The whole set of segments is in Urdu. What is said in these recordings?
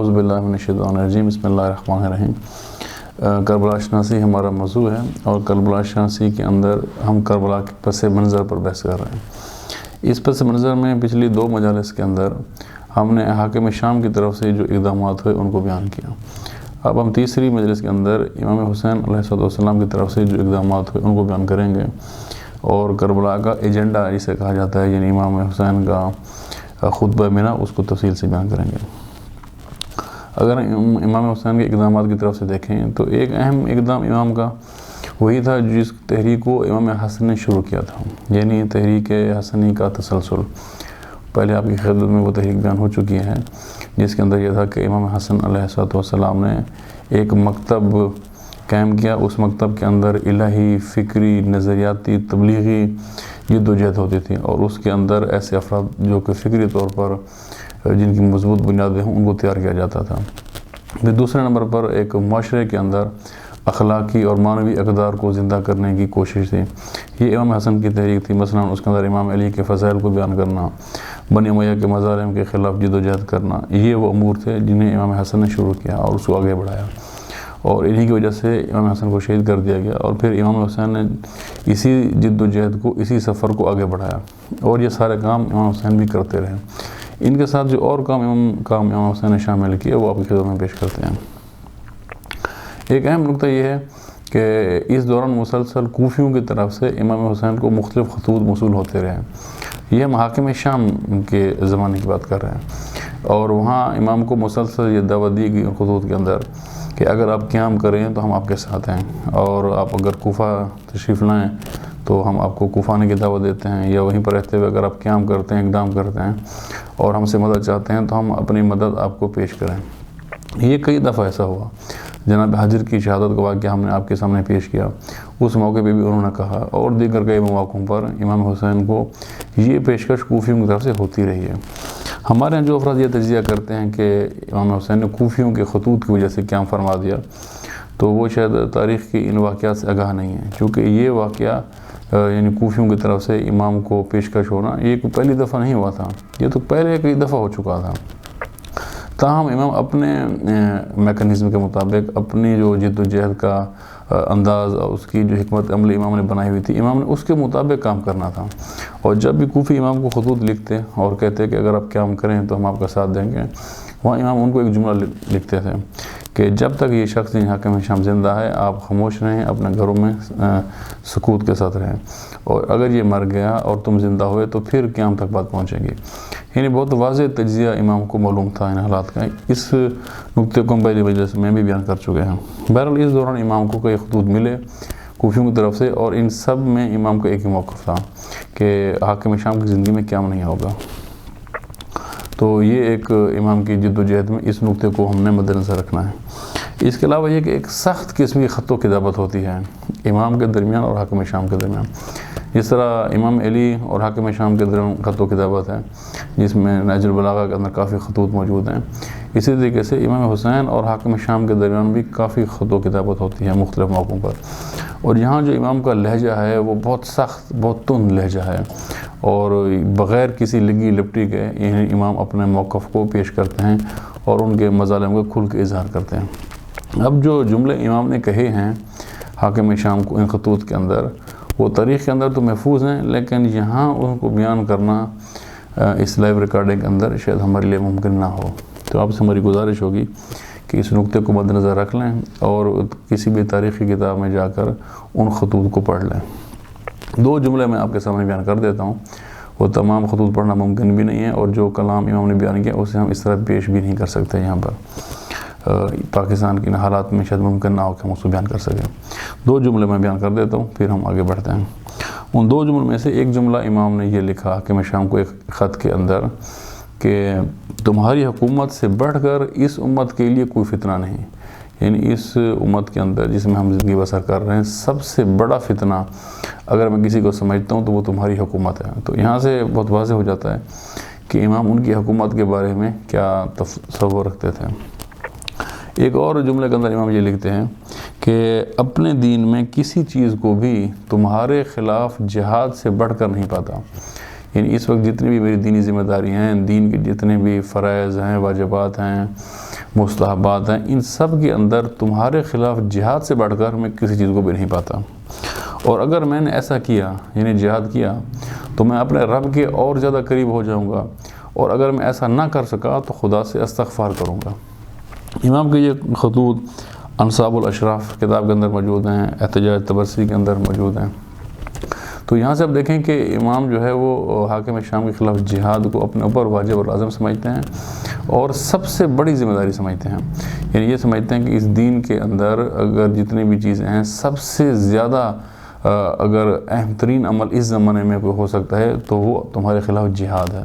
اعوذ باللہ من الشیطان الرجیم، بسم اللہ الرحمن الرحیم۔ کربلا شناسی ہمارا موضوع ہے، اور کربلا شناسی کے اندر ہم کربلا کے پس منظر پر بحث کر رہے ہیں۔ اس پس منظر میں پچھلی 2 مجالس کے اندر ہم نے حاکم شام کی طرف سے جو اقدامات ہوئے ان کو بیان کیا۔ اب ہم تیسری مجلس کے اندر امام حسین علیہ السلام کی طرف سے جو اقدامات ہوئے ان کو بیان کریں گے، اور کربلا کا ایجنڈا جسے کہا جاتا ہے، یعنی امام حسین کا خطبہ مینا، اس کو تفصیل سے بیان کریں گے۔ اگر امام حسین کے اقدامات کی طرف سے دیکھیں تو ایک اہم اقدام امام کا وہی تھا جس تحریک کو امام حسن نے شروع کیا تھا، یعنی تحریک حسنی کا تسلسل۔ پہلے آپ کی خدمت میں وہ تحریک بیان ہو چکی ہے، جس کے اندر یہ تھا کہ امام حسن علیہ السلام نے ایک مکتب قائم کیا۔ اس مکتب کے اندر الہی، فکری، نظریاتی، تبلیغی جد و جہد ہوتی تھی، اور اس کے اندر ایسے افراد جو کہ فکری طور پر جن کی مضبوط بنیادیں ہوں ان کو تیار کیا جاتا تھا۔ پھر دوسرے نمبر پر ایک معاشرے کے اندر اخلاقی اور معنوی اقدار کو زندہ کرنے کی کوشش تھی۔ یہ امام حسن کی تحریک تھی۔ مثلا اس کے اندر امام علی کے فضائل کو بیان کرنا، بنی امیہ کے مظالم کے خلاف جد و جہد کرنا، یہ وہ امور تھے جنہیں امام حسن نے شروع کیا اور اس کو آگے بڑھایا، اور انہی کی وجہ سے امام حسن کو شہید کر دیا گیا۔ اور پھر امام حسین نے اسی جد و جہد کو، اسی سفر کو آگے بڑھایا، اور یہ سارے کام امام حسین بھی کرتے رہے۔ ان کے ساتھ جو اور کام امام حسین نے شامل کیے وہ آپ کی خدمت میں پیش کرتے ہیں۔ ایک اہم نقطہ یہ ہے کہ اس دوران مسلسل کوفیوں کی طرف سے امام حسین کو مختلف خطوط موصول ہوتے رہے۔ یہ ہم حاکم شام کے زمانے کی بات کر رہے ہیں، اور وہاں امام کو مسلسل یہ دعوت دی گئی خطوط کے اندر کہ اگر آپ قیام کریں تو ہم آپ کے ساتھ ہیں، اور آپ اگر کوفہ تشریف لائیں تو ہم آپ کو کوفہ آنے کی دعوت دیتے ہیں، یا وہیں پر رہتے ہوئے اگر آپ قیام کرتے ہیں، اقدام کرتے ہیں اور ہم سے مدد چاہتے ہیں تو ہم اپنی مدد آپ کو پیش کریں۔ یہ کئی دفعہ ایسا ہوا۔ جناب حجر کی شہادت کا واقعہ ہم نے آپ کے سامنے پیش کیا، اس موقع پہ بھی انہوں نے کہا، اور دیگر کئی مواقعوں پر امام حسین کو یہ پیشکش کوفیوں کی طرف سے ہوتی رہی ہے۔ ہمارے یہاں جو افراد یہ تجزیہ کرتے ہیں کہ امام حسین نے کوفیوں کے خطوط کی وجہ سے قیام فرما دیا، تو وہ شاید تاریخ کی ان واقعات سے آگاہ نہیں ہے، چونکہ یہ واقعہ یعنی کوفیوں کی طرف سے امام کو پیشکش ہونا یہ کوئی پہلی دفعہ نہیں ہوا تھا، یہ تو پہلے کئی دفعہ ہو چکا تھا۔ تاہم امام اپنے میکانزم کے مطابق، اپنی جو جد و جہد کا انداز اور اس کی جو حکمت عملی امام نے بنائی ہوئی تھی، امام نے اس کے مطابق کام کرنا تھا۔ اور جب بھی کوفی امام کو خطوط لکھتے اور کہتے کہ اگر آپ قیام کریں تو ہم آپ کا ساتھ دیں گے، وہاں امام ان کو ایک جملہ لکھتے تھے کہ جب تک یہ شخص حاکم شام زندہ ہے آپ خاموش رہیں، اپنے گھروں میں سکوت کے ساتھ رہیں، اور اگر یہ مر گیا اور تم زندہ ہوئے تو پھر قیام تک بات پہنچے گی۔ یعنی بہت واضح تجزیہ امام کو معلوم تھا ان حالات کا۔ اس نقطے کو ہم پہلی مجلس میں بھی بیان کر چکے ہیں۔ بہرحال اس دوران امام کو کئی خطوط ملے کوفیوں کی طرف سے، اور ان سب میں امام کا ایک ہی موقف تھا کہ حاکم شام کی زندگی میں قیام نہیں ہوگا۔ تو یہ ایک امام کی جد و جہد میں اس نقطے کو ہم نے مد نظر رکھنا ہے۔ اس کے علاوہ یہ کہ ایک سخت قسم کی خط و کتابت ہوتی ہے امام کے درمیان اور حاکم شام کے درمیان۔ جس طرح امام علی اور حاکم شام کے درمیان خط و کتابت ہے، جس میں نہج البلاغہ کے اندر کافی خطوط موجود ہیں، اسی طریقے سے امام حسین اور حاکم شام کے درمیان بھی کافی خط و کتابت ہوتی ہے مختلف موقعوں پر۔ اور یہاں جو امام کا لہجہ ہے وہ بہت سخت، بہت تند لہجہ ہے، اور بغیر کسی لگی لپٹی کے امام اپنے موقف کو پیش کرتے ہیں اور ان کے مظالم کو کھل کے اظہار کرتے ہیں۔ اب جو جملے امام نے کہے ہیں حاکم شام کو ان خطوط کے اندر، وہ تاریخ کے اندر تو محفوظ ہیں، لیکن یہاں ان کو بیان کرنا اس لائیو ریکارڈنگ کے اندر شاید ہمارے لیے ممکن نہ ہو۔ تو آپ سے ہماری گزارش ہوگی کہ اس نقطے کو مد نظر رکھ لیں اور کسی بھی تاریخی کتاب میں جا کر ان خطوط کو پڑھ لیں۔ 2 جملے میں آپ کے سامنے بیان کر دیتا ہوں، وہ تمام خطوط پڑھنا ممکن بھی نہیں ہے، اور جو کلام امام نے بیان کیا اسے ہم اس طرح پیش بھی نہیں کر سکتے یہاں پر۔ پاکستان کے حالات میں شاید ممکن نہ ہو کہ ہم اس کو بیان کر سکیں۔ 2 جملے میں بیان کر دیتا ہوں، پھر ہم آگے بڑھتے ہیں۔ ان 2 جملوں میں سے ایک جملہ امام نے یہ لکھا حاکم شام کو ایک خط کے اندر کہ تمہاری حکومت سے بڑھ کر اس امت کے لیے کوئی فتنہ نہیں، یعنی اس امت کے اندر جس میں ہم زندگی بسر کر رہے ہیں سب سے بڑا فتنہ اگر میں کسی کو سمجھتا ہوں تو وہ تمہاری حکومت ہے۔ تو یہاں سے بہت واضح ہو جاتا ہے کہ امام ان کی حکومت کے بارے میں کیا تصور رکھتے تھے۔ ایک اور جملے کے اندر امام یہ لکھتے ہیں کہ اپنے دین میں کسی چیز کو بھی تمہارے خلاف جہاد سے بڑھ کر نہیں پاتا، یعنی اس وقت جتنی بھی میری دینی ذمہ داری ہیں، دین کے جتنے بھی فرائض ہیں، واجبات ہیں، مستحبات ہیں، ان سب کے اندر تمہارے خلاف جہاد سے بڑھ کر میں کسی چیز کو بھی نہیں پاتا، اور اگر میں نے ایسا کیا یعنی جہاد کیا تو میں اپنے رب کے اور زیادہ قریب ہو جاؤں گا، اور اگر میں ایسا نہ کر سکا تو خدا سے استغفار کروں گا۔ امام کے یہ خطوط انصاب الاشراف کتاب کے اندر موجود ہیں، احتجاج تبرسی کے اندر موجود ہیں۔ تو یہاں سے آپ دیکھیں کہ امام جو ہے وہ حاکم شام کے خلاف جہاد کو اپنے اوپر واجب اور لازم سمجھتے ہیں اور سب سے بڑی ذمہ داری سمجھتے ہیں، یعنی یہ سمجھتے ہیں کہ اس دین کے اندر اگر جتنی بھی چیزیں ہیں سب سے زیادہ اگر اہم ترین عمل اس زمانے میں کوئی ہو سکتا ہے تو وہ تمہارے خلاف جہاد ہے،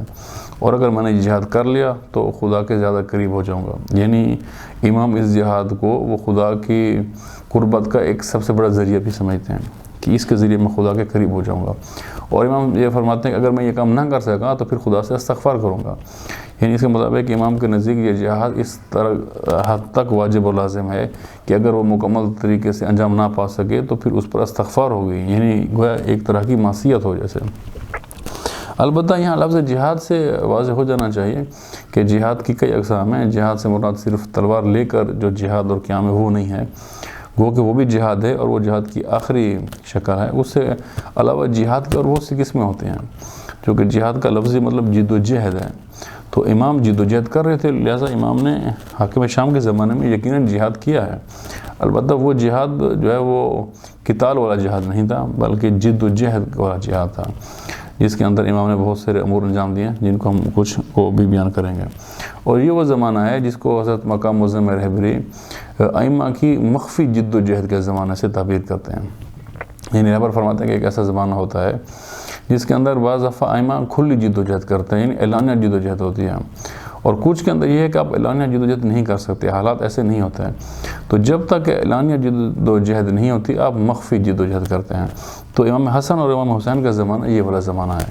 اور اگر میں نے جہاد کر لیا تو خدا کے زیادہ قریب ہو جاؤں گا۔ یعنی امام اس جہاد کو وہ خدا کی قربت کا ایک سب سے بڑا ذریعہ بھی سمجھتے ہیں کہ اس کے ذریعے میں خدا کے قریب ہو جاؤں گا، اور امام یہ فرماتے ہیں کہ اگر میں یہ کام نہ کر سکا تو پھر خدا سے استغفار کروں گا۔ یعنی اس کے مطابق امام کے نزدیک یہ جہاد اس طرح حد تک واجب و لازم ہے کہ اگر وہ مکمل طریقے سے انجام نہ پا سکے تو پھر اس پر استغفار ہوگی، یعنی گویا ایک طرح کی معصیت ہو جیسے۔ البتہ یہاں لفظ جہاد سے واضح ہو جانا چاہیے کہ جہاد کی کئی اقسام ہیں، جہاد سے مراد صرف تلوار لے کر جو جہاد اور قیام ہے وہ نہیں ہے، گو کہ وہ بھی جہاد ہے اور وہ جہاد کی آخری شکل ہے۔ اس سے علاوہ جہاد کی اور بہت سی قسمیں ہوتے ہیں، چونکہ جہاد کا لفظی مطلب جد و جہد ہے، تو امام جد و جہد کر رہے تھے، لہٰذا امام نے حاکم شام کے زمانے میں یقیناً جہاد کیا ہے۔ البتہ وہ جہاد جو ہے وہ قتال والا جہاد نہیں تھا بلکہ جد و جہد والا جہاد تھا، جس کے اندر امام نے بہت سارے امور انجام دیے جن کو ہم کچھ کو بھی بیان کریں گے۔ اور یہ وہ زمانہ ہے جس کو حضرت مقام معظم رہبری ائمہ کی مخفی جد و جہد کے زمانے سے تعبیر کرتے ہیں، یعنی یہاں پر فرماتے ہیں کہ ایک ایسا زمانہ ہوتا ہے جس کے اندر بعض دفعہ ائمہ کھلی جد و جہد کرتے ہیں، یعنی اعلانیہ جد و جہد ہوتی ہے، اور کچھ کے اندر یہ ہے کہ آپ اعلانیہ جد و جہد نہیں کر سکتے، حالات ایسے نہیں ہوتے ہیں، تو جب تک اعلانیہ جد و جہد نہیں ہوتی آپ مخفی جد و جہد کرتے ہیں۔ تو امام حسن اور امام حسین کا زمانہ یہ والا زمانہ ہے۔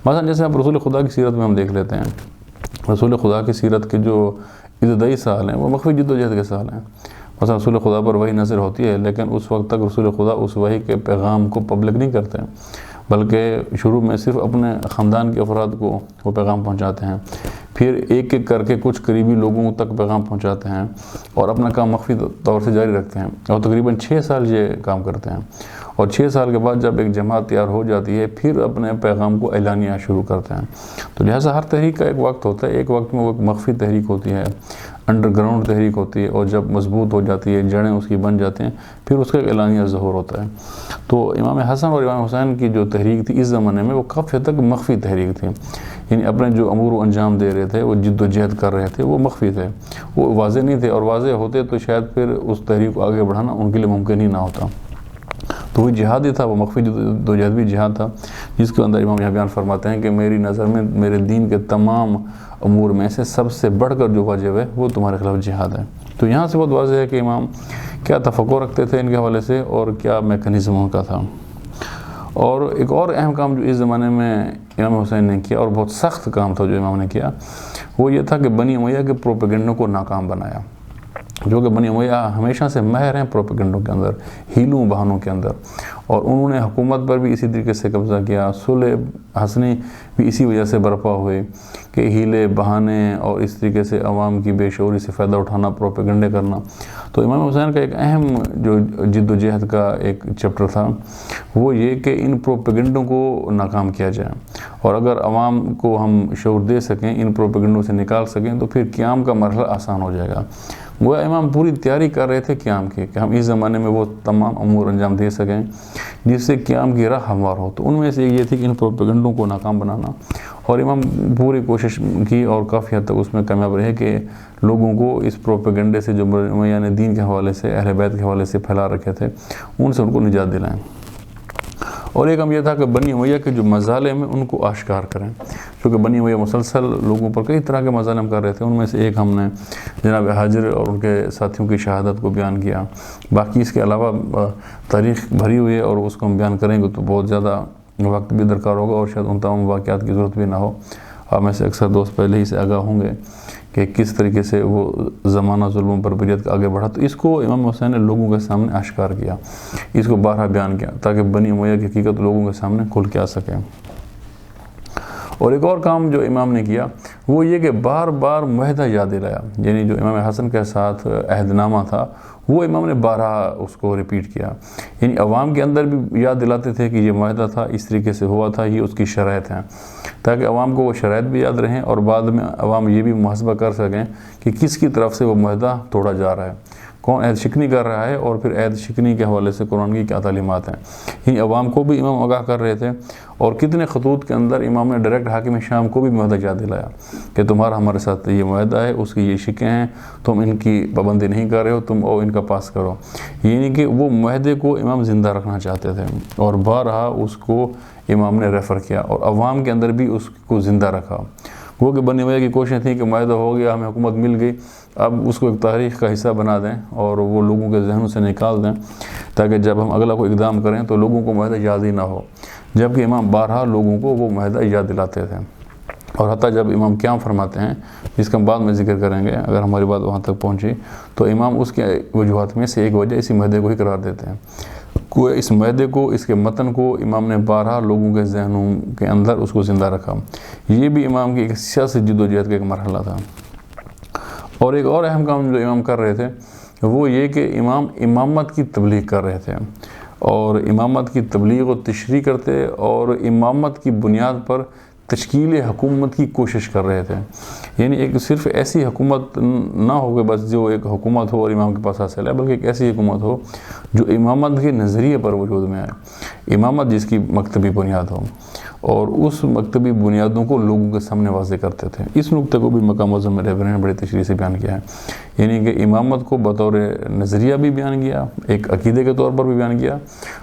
مثلا جیسے آپ رسول خدا کی سیرت میں ہم دیکھ لیتے ہیں، رسول خدا کی سیرت کے جو ابتدائی سال ہیں وہ مخفی جد و جہد کے سال ہیں۔ مثلا رسول خدا پر وحی نازل ہوتی ہے لیکن اس وقت تک رسول خدا اس وحی کے پیغام کو پبلک نہیں کرتے ہیں، بلکہ شروع میں صرف اپنے خاندان کے افراد کو وہ پیغام پہنچاتے ہیں، پھر ایک ایک کر کے کچھ قریبی لوگوں تک پیغام پہنچاتے ہیں اور اپنا کام مخفی طور سے جاری رکھتے ہیں، اور تقریباً 6 سال یہ کام کرتے ہیں، اور 6 سال کے بعد جب ایک جماعت تیار ہو جاتی ہے پھر اپنے پیغام کو اعلانیہ شروع کرتے ہیں۔ تو لہٰذا ہر تحریک کا ایک وقت ہوتا ہے، ایک وقت میں وہ ایک مخفی تحریک ہوتی ہے، انڈر گراؤنڈ تحریک ہوتی ہے، اور جب مضبوط ہو جاتی ہے، جڑیں اس کی بن جاتے ہیں، پھر اس کا ایک اعلانیہ ظہور ہوتا ہے۔ تو امام حسن اور امام حسین کی جو تحریک تھی اس زمانے میں وہ کافی حد تک مخفی تحریک تھی، یعنی اپنے جو امور و انجام دے رہے تھے، وہ جد و جہد کر رہے تھے، وہ مخفی تھے، وہ واضح نہیں تھے، اور واضح ہوتے تو شاید پھر اس تحریک کو آگے بڑھانا ان کے لیے ممکن ہی نہ ہوتا۔ تو وہ جہاد ہی تھا، وہ مخفی جد و جہد بھی جہاد تھا، جس کے اندر امام یہ بیان فرماتے ہیں کہ میری نظر میں میرے دین کے تمام امور میں سے سب سے بڑھ کر جو واجب ہے وہ تمہارے خلاف جہاد ہے۔ تو یہاں سے بہت واضح ہے کہ امام کیا تفکر رکھتے تھے ان کے حوالے سے اور کیا میکنزم ان کا تھا۔ اور ایک اور اہم کام جو اس زمانے میں امام حسین نے کیا اور بہت سخت کام تھا جو امام نے کیا، وہ یہ تھا کہ بنی امیہ کے پروپیگنڈوں کو ناکام بنایا، جو کہ بنی امیہ ہمیشہ سے ماہر ہیں پروپیگنڈوں کے اندر، ہیلوں بہانوں کے اندر، اور انہوں نے حکومت پر بھی اسی طریقے سے قبضہ کیا۔ صلح حسنی بھی اسی وجہ سے برپا ہوئے کہ ہیلے بہانے اور اس طریقے سے عوام کی بے شعوری سے فائدہ اٹھانا، پروپیگنڈے کرنا۔ تو امام حسین کا ایک اہم جو جد و جہد کا ایک چیپٹر تھا وہ یہ کہ ان پروپیگنڈوں کو ناکام کیا جائے، اور اگر عوام کو ہم شعور دے سکیں، ان پروپیگنڈوں سے نکال سکیں تو پھر قیام کا مرحلہ آسان ہو جائے گا۔ وہ امام پوری تیاری کر رہے تھے قیام کی کہ ہم اس زمانے میں وہ تمام امور انجام دے سکیں جس سے قیام کی راہ ہموار ہو۔ تو ان میں سے ایک یہ تھی کہ ان پروپیگنڈوں کو ناکام بنانا، اور امام پوری کوشش کی اور کافی حد تک اس میں کامیاب رہے کہ لوگوں کو اس پروپیگنڈے سے جو امیہ نے دین کے حوالے سے، اہل بیت کے حوالے سے پھیلا رکھے تھے، ان سے ان کو نجات دلائیں۔ اور ایک ہم یہ تھا کہ بنی امیہ کے جو مظالم ہیں ان کو آشکار کریں، کیونکہ بنی امیہ مسلسل لوگوں پر کئی طرح کے مظالم کر رہے تھے۔ ان میں سے ایک ہم نے جناب حاجر اور ان کے ساتھیوں کی شہادت کو بیان کیا، باقی اس کے علاوہ تاریخ بھری ہوئی ہے اور اس کو ہم بیان کریں گے تو بہت زیادہ وقت بھی درکار ہوگا اور شاید ان تمام واقعات کی ضرورت بھی نہ ہو۔ آپ میں سے اکثر دوست پہلے ہی سے آگاہ ہوں گے کہ کس طریقے سے وہ زمانہ ظلم پر بریت کا آگے بڑھا۔ تو اس کو امام حسین نے لوگوں کے سامنے آشکار کیا، اس کو بارہا بیان کیا تاکہ بنی امیہ کی حقیقت لوگوں کے سامنے کھل کے آ سکے۔ اور ایک اور کام جو امام نے کیا وہ یہ کہ بار بار معاہدہ یاد دلایا، یعنی جو امام حسن کے ساتھ عہد نامہ تھا وہ امام نے بارہا اس کو ریپیٹ کیا، یعنی عوام کے اندر بھی یاد دلاتے تھے کہ یہ معاہدہ تھا، اس طریقے سے ہوا تھا، یہ اس کی شرائط ہیں، تاکہ عوام کو وہ شرائط بھی یاد رہیں اور بعد میں عوام یہ بھی محاسبہ کر سکیں کہ کس کی طرف سے وہ معاہدہ توڑا جا رہا ہے، کون عہد شکنی کر رہا ہے اور پھر عہد شکنی کے حوالے سے قرآن کی کیا تعلیمات ہیں۔ یعنی عوام کو بھی امام آگاہ کر رہے تھے، اور کتنے خطوط کے اندر امام نے ڈائریکٹ حاکم شام کو بھی معاہدہ یاد دلایا کہ تمہارا ہمارے ساتھ یہ معاہدہ ہے، اس کی یہ شکیں ہیں، تم ان کی پابندی نہیں کر رہے ہو، تم ان کا پاس کرو۔ یعنی کہ وہ معاہدے کو امام زندہ رکھنا چاہتے تھے، اور بارہا اس کو امام نے ریفر کیا اور عوام کے اندر بھی اس کو زندہ رکھا۔ وہ کہ بنی ہوئے کی کوششیں تھیں کہ معاہدہ ہو گیا، ہمیں حکومت مل گئی، اب اس کو ایک تاریخ کا حصہ بنا دیں اور وہ لوگوں کے ذہنوں سے نکال دیں، تاکہ جب ہم اگلا کوئی اقدام کریں تو لوگوں کو معاہدہ یاد ہی نہ ہو، جبکہ امام بارہا لوگوں کو وہ معاہدہ یاد دلاتے تھے۔ اور حتیٰ جب امام قیام فرماتے ہیں، جس کا ہم بعد میں ذکر کریں گے اگر ہماری بات وہاں تک پہنچی، تو امام اس کے وجوہات میں سے ایک وجہ اسی معاہدے کو ہی قرار دیتے ہیں۔ اس معاہدے کو، اس کے متن کو امام نے بارہا لوگوں کے ذہنوں کے اندر اس کو زندہ رکھا۔ یہ بھی امام کی ایک سیاسی جدوجہد کا ایک مرحلہ تھا۔ اور ایک اور اہم کام جو امام کر رہے تھے وہ یہ کہ امام امامت کی تبلیغ کر رہے تھے، اور امامت کی تبلیغ و تشریح کرتے اور امامت کی بنیاد پر تشکیل حکومت کی کوشش کر رہے تھے۔ یعنی ایک صرف ایسی حکومت نہ ہو کہ بس جو ایک حکومت ہو اور امام کے پاس حاصل ہے، بلکہ ایک ایسی حکومت ہو جو امامت کے نظریے پر وجود میں آئے، امامت جس کی مکتبی بنیاد ہو، اور اس مکتبی بنیادوں کو لوگوں کے سامنے واضح کرتے تھے۔ اس نقطے کو بھی مقام معظم رہبری نے بڑی تشریح سے بیان کیا ہے، یعنی کہ امامت کو بطور نظریہ بھی بیان کیا، ایک عقیدے کے طور پر بھی بیان کیا،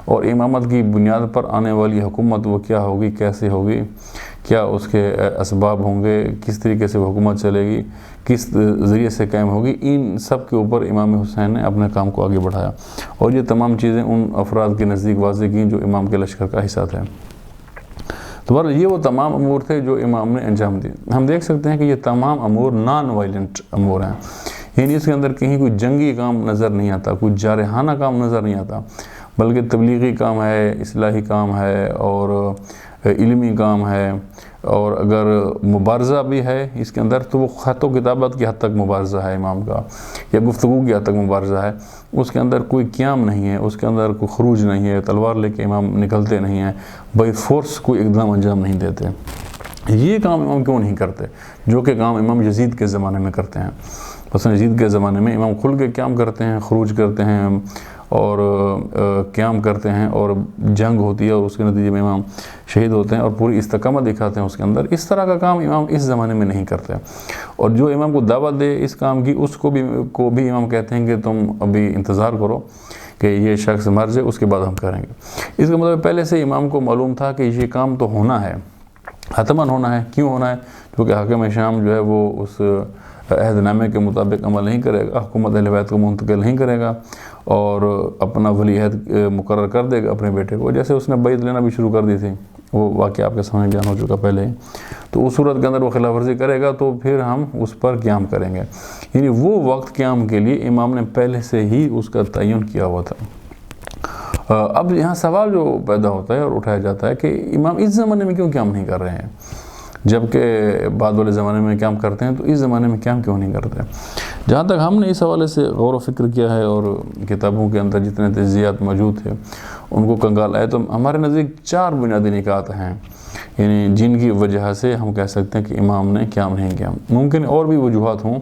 اور امامت کی بنیاد پر آنے والی حکومت وہ کیا ہوگی، کیسے ہوگی، کیا اس کے اسباب ہوں گے، کس طریقے سے وہ حکومت چلے گی، کس ذریعے سے قائم ہوگی، ان سب کے اوپر امام حسین نے اپنے کام کو آگے بڑھایا، اور یہ تمام چیزیں ان افراد کے نزدیک واضح کیں جو امام کے لشکر کا حصہ تھے۔ تو بہرحال یہ وہ تمام امور تھے جو امام نے انجام دیے۔ ہم دیکھ سکتے ہیں کہ یہ تمام امور نان وائلنٹ امور ہیں، یعنی اس کے اندر کہیں کوئی جنگی کام نظر نہیں آتا، کوئی جارحانہ کام نظر نہیں آتا، بلکہ تبلیغی کام ہے، اصلاحی کام ہے، اور علمی کام ہے، اور اگر مبارزہ بھی ہے اس کے اندر تو وہ خط و کتابت کی حد تک مبارزہ ہے امام کا، یا گفتگو کی حد تک مبارزہ ہے، اس کے اندر کوئی قیام نہیں ہے، اس کے اندر کوئی خروج نہیں ہے، تلوار لے کے امام نکلتے نہیں ہیں، بائی فورس کوئی اقدام انجام نہیں دیتے۔ یہ کام امام کیوں نہیں کرتے جو کہ کام امام یزید کے زمانے میں کرتے ہیں؟ مثلا یزید کے زمانے میں امام کھل کے قیام کرتے ہیں، خروج کرتے ہیں اور قیام کرتے ہیں، اور جنگ ہوتی ہے اور اس کے نتیجے میں امام شہید ہوتے ہیں اور پوری استقامت دکھاتے ہیں اس کے اندر۔ اس طرح کا کام امام اس زمانے میں نہیں کرتے، اور جو امام کو دعوت دے اس کام کی اس کو بھی امام کہتے ہیں کہ تم ابھی انتظار کرو کہ یہ شخص مر جائے، اس کے بعد ہم کریں گے۔ اس کا مطلب پہلے سے امام کو معلوم تھا کہ یہ کام تو ہونا ہے، حتماً ہونا ہے۔ کیوں ہونا ہے؟ کیونکہ حاکم شام جو ہے وہ اس عہد نامے کے مطابق عمل نہیں کرے گا، حکومت اہل بیت کو منتقل نہیں کرے گا، اور اپنا ولی عہد مقرر کر دے گا اپنے بیٹے کو، جیسے اس نے بیعت لینا بھی شروع کر دی تھی، وہ واقعہ آپ کے سامنے بیان ہو چکا پہلے ہی۔ تو اس صورت کے اندر وہ خلاف ورزی کرے گا تو پھر ہم اس پر قیام کریں گے، یعنی وہ وقت قیام کے لیے امام نے پہلے سے ہی اس کا تعین کیا ہوا تھا۔ اب یہاں سوال جو پیدا ہوتا ہے اور اٹھایا جاتا ہے کہ امام اس زمانے میں کیوں قیام نہیں کر رہے ہیں، جبکہ بعد والے زمانے میں قیام کرتے ہیں، تو اس زمانے میں قیام کیوں نہیں کرتے؟ جہاں تک ہم نے اس حوالے سے غور و فکر کیا ہے اور کتابوں کے اندر جتنے تجزیات موجود تھے ان کو کنگال آئے، تو ہمارے نزدیک 4 بنیادی نکات ہیں، یعنی جن کی وجہ سے ہم کہہ سکتے ہیں کہ امام نے قیام نہیں کیا۔ ممکن اور بھی وجوہات ہوں،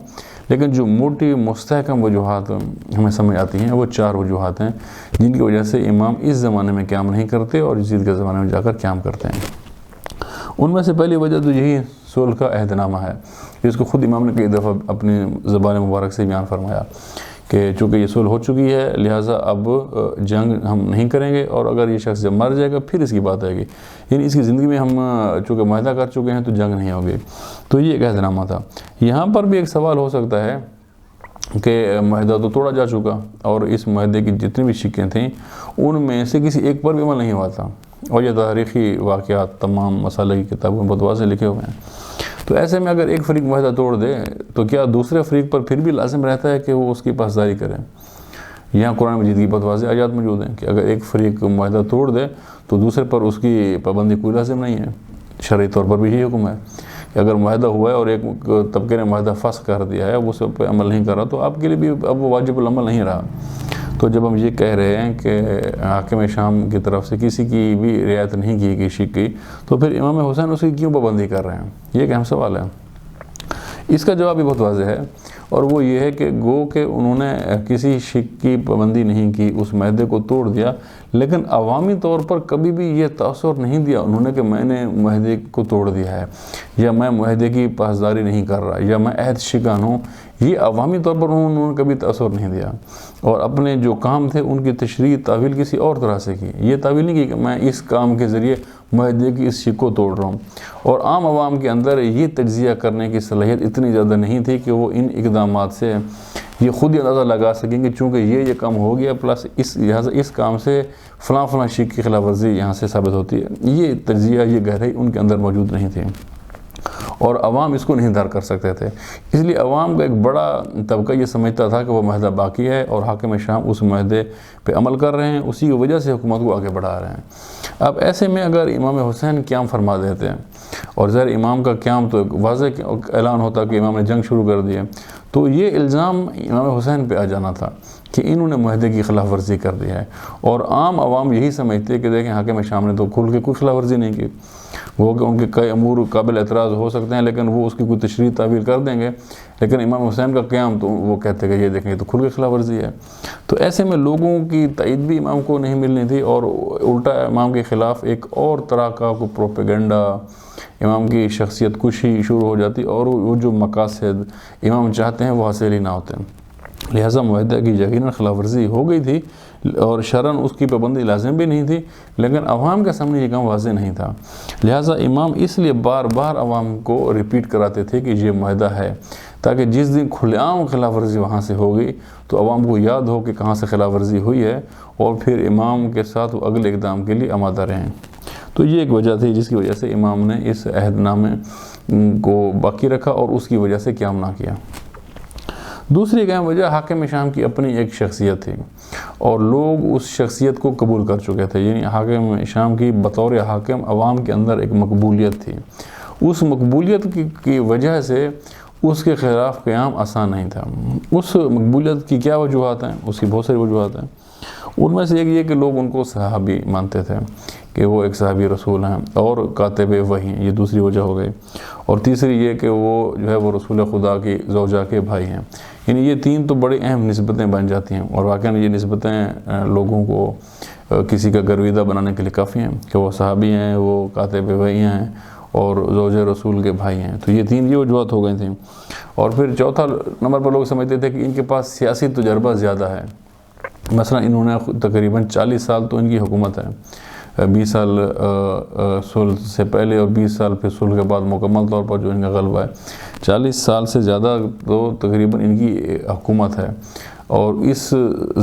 لیکن جو موٹی مستحکم وجوہات ہمیں سمجھ آتی ہیں وہ 4 وجوہات ہیں جن کی وجہ سے امام اس زمانے میں قیام نہیں کرتے اور یزید کے زمانے میں جا کر قیام کرتے ہیں۔ ان میں سے پہلی وجہ تو یہی صلح کا عہد نامہ ہے، جس کو خود امام نے کئی دفعہ اپنی زبان مبارک سے بیان فرمایا کہ چونکہ یہ صلح ہو چکی ہے لہٰذا اب جنگ ہم نہیں کریں گے، اور اگر یہ شخص جب مر جائے گا پھر اس کی بات آئے گی، یعنی اس کی زندگی میں ہم چونکہ معاہدہ کر چکے ہیں تو جنگ نہیں ہوگی۔ تو یہ ایک عہد نامہ تھا۔ یہاں پر بھی ایک سوال ہو سکتا ہے کہ معاہدہ تو توڑا جا چکا، اور اس معاہدے کی جتنی بھی شکیں تھیں ان میں سے کسی ایک پر بھی عمل نہیں ہوا تھا، اور یہ تاریخی واقعات تمام مسالہ کی کتابوں میں بہت واضح لکھے ہوئے ہیں۔ تو ایسے میں اگر ایک فریق معاہدہ توڑ دے تو کیا دوسرے فریق پر پھر بھی لازم رہتا ہے کہ وہ اس کی پاسداری کرے؟ یہاں قرآن مجید کی بہت واضح آیات موجود ہیں کہ اگر ایک فریق معاہدہ توڑ دے تو دوسرے پر اس کی پابندی کوئی لازم نہیں ہے، شرعی طور پر بھی یہی حکم ہے کہ اگر معاہدہ ہوا ہے اور ایک طبقے نے معاہدہ فسخ کر دیا ہے، اب اس پہ عمل نہیں کر رہا، تو آپ کے لیے بھی اب وہ واجب العمل نہیں رہا۔ تو جب ہم یہ کہہ رہے ہیں کہ حاکم شام کی طرف سے کسی کی بھی رعایت نہیں کی گئی شک کی، تو پھر امام حسین اس کی کیوں پابندی کر رہے ہیں؟ یہ ایک اہم سوال ہے۔ اس کا جواب بھی بہت واضح ہے، اور وہ یہ ہے کہ گو کہ انہوں نے کسی شک کی پابندی نہیں کی، اس معاہدے کو توڑ دیا، لیکن عوامی طور پر کبھی بھی یہ تاثر نہیں دیا انہوں نے کہ میں نے معاہدے کو توڑ دیا ہے، یا میں معاہدے کی پاسداری نہیں کر رہا، یا میں عہد شکن ہوں۔ یہ عوامی طور پر انہوں نے کبھی تاثر نہیں دیا، اور اپنے جو کام تھے ان کی تشریح تعویل کسی اور طرح سے کی۔ یہ تعویل نہیں کی کہ میں اس کام کے ذریعے معاہدے کی اس شک کو توڑ رہا ہوں۔ اور عام عوام کے اندر یہ تجزیہ کرنے کی صلاحیت اتنی زیادہ نہیں تھی کہ وہ ان اقدامات سے یہ خود ہی اندازہ لگا سکیں کہ چونکہ یہ کام ہو گیا، پلس لہٰذا اس کام سے فلاں فلاں شک کی خلاف ورزی یہاں سے ثابت ہوتی ہے۔ یہ تجزیہ، یہ گہرائی ان کے اندر موجود نہیں تھی، اور عوام اس کو نہیں درک کر سکتے تھے۔ اس لیے عوام کا ایک بڑا طبقہ یہ سمجھتا تھا کہ وہ معاہدہ باقی ہے اور حاکم شام اس معاہدے پہ عمل کر رہے ہیں، اسی کی وجہ سے حکومت کو آگے بڑھا رہے ہیں۔ اب ایسے میں اگر امام حسین قیام فرما دیتے ہیں، اور ظاہر امام کا قیام تو ایک واضح اعلان ہوتا کہ امام نے جنگ شروع کر دی ہے، تو یہ الزام امام حسین پہ آ جانا تھا کہ انہوں نے معاہدے کی خلاف ورزی کر دی ہے۔ اور عام عوام یہی سمجھتے کہ دیکھیں حاکم شام نے تو کھل کے کوئی خلاف ورزی نہیں کی، وہ کہ ان کے کئی امور قابل اعتراض ہو سکتے ہیں لیکن وہ اس کی کوئی تشریح تعویل کر دیں گے، لیکن امام حسین کا قیام تو وہ کہتے کہ یہ دیکھیں یہ تو کھل کے خلاف ورزی ہے۔ تو ایسے میں لوگوں کی تائید بھی امام کو نہیں ملنی تھی، اور الٹا امام کے خلاف ایک اور طرح کا کوئی پروپیگنڈا، امام کی شخصیت کشی شروع ہو جاتی، اور وہ جو مقاصد امام چاہتے ہیں وہ حاصل ہی نہ ہوتے ہیں۔ لہٰذا معاہدہ کی یقیناً خلاف ورزی ہو گئی تھی، اور شرعاً اس کی پابندی لازم بھی نہیں تھی، لیکن عوام کے سامنے یہ کام واضح نہیں تھا۔ لہٰذا امام اس لیے بار بار عوام کو ریپیٹ کراتے تھے کہ یہ معاہدہ ہے، تاکہ جس دن کھلے عام خلاف ورزی وہاں سے ہوگی تو عوام کو یاد ہو کہ کہاں سے خلاف ورزی ہوئی ہے، اور پھر امام کے ساتھ وہ اگلے اقدام کے لیے آمادہ رہیں۔ تو یہ ایک وجہ تھی جس کی وجہ سے امام نے اس عہد نامے کو باقی رکھا اور اس کی وجہ سے قیام نہ کیا۔ دوسری اہم وجہ حاکم شام کی اپنی ایک شخصیت تھی، اور لوگ اس شخصیت کو قبول کر چکے تھے، یعنی حاکم شام کی بطور حاکم عوام کے اندر ایک مقبولیت تھی۔ اس مقبولیت کی وجہ سے اس کے خلاف قیام آسان نہیں تھا۔ اس مقبولیت کی کیا وجوہات ہیں؟ اس کی بہت ساری وجوہات ہیں۔ ان میں سے ایک یہ کہ لوگ ان کو صحابی مانتے تھے کہ وہ ایک صحابی رسول ہیں اور کاتب وحی ہیں، یہ دوسری وجہ ہو گئی۔ اور تیسری یہ کہ وہ جو ہے وہ رسول خدا کی زوجہ کے بھائی ہیں۔ یعنی یہ تین تو بڑی اہم نسبتیں بن جاتی ہیں، اور واقعاً یہ نسبتیں لوگوں کو کسی کا گرویدہ بنانے کے لیے کافی ہیں کہ وہ صحابی ہیں، وہ کاتب وحی ہیں، اور زوج رسول کے بھائی ہیں۔ تو یہ تین یہ وجوہات ہو گئی تھیں۔ اور پھر چوتھا نمبر پر لوگ سمجھتے تھے کہ ان کے پاس سیاسی تجربہ زیادہ ہے۔ مثلا انہوں نے تقریباً 40 سال تو ان کی حکومت ہے، 20 سال صلح سے پہلے اور 20 سال پھر صلح کے بعد مکمل طور پر جو ان کا غلبہ ہے، 40 سال سے زیادہ تو تقریباً ان کی حکومت ہے۔ اور اس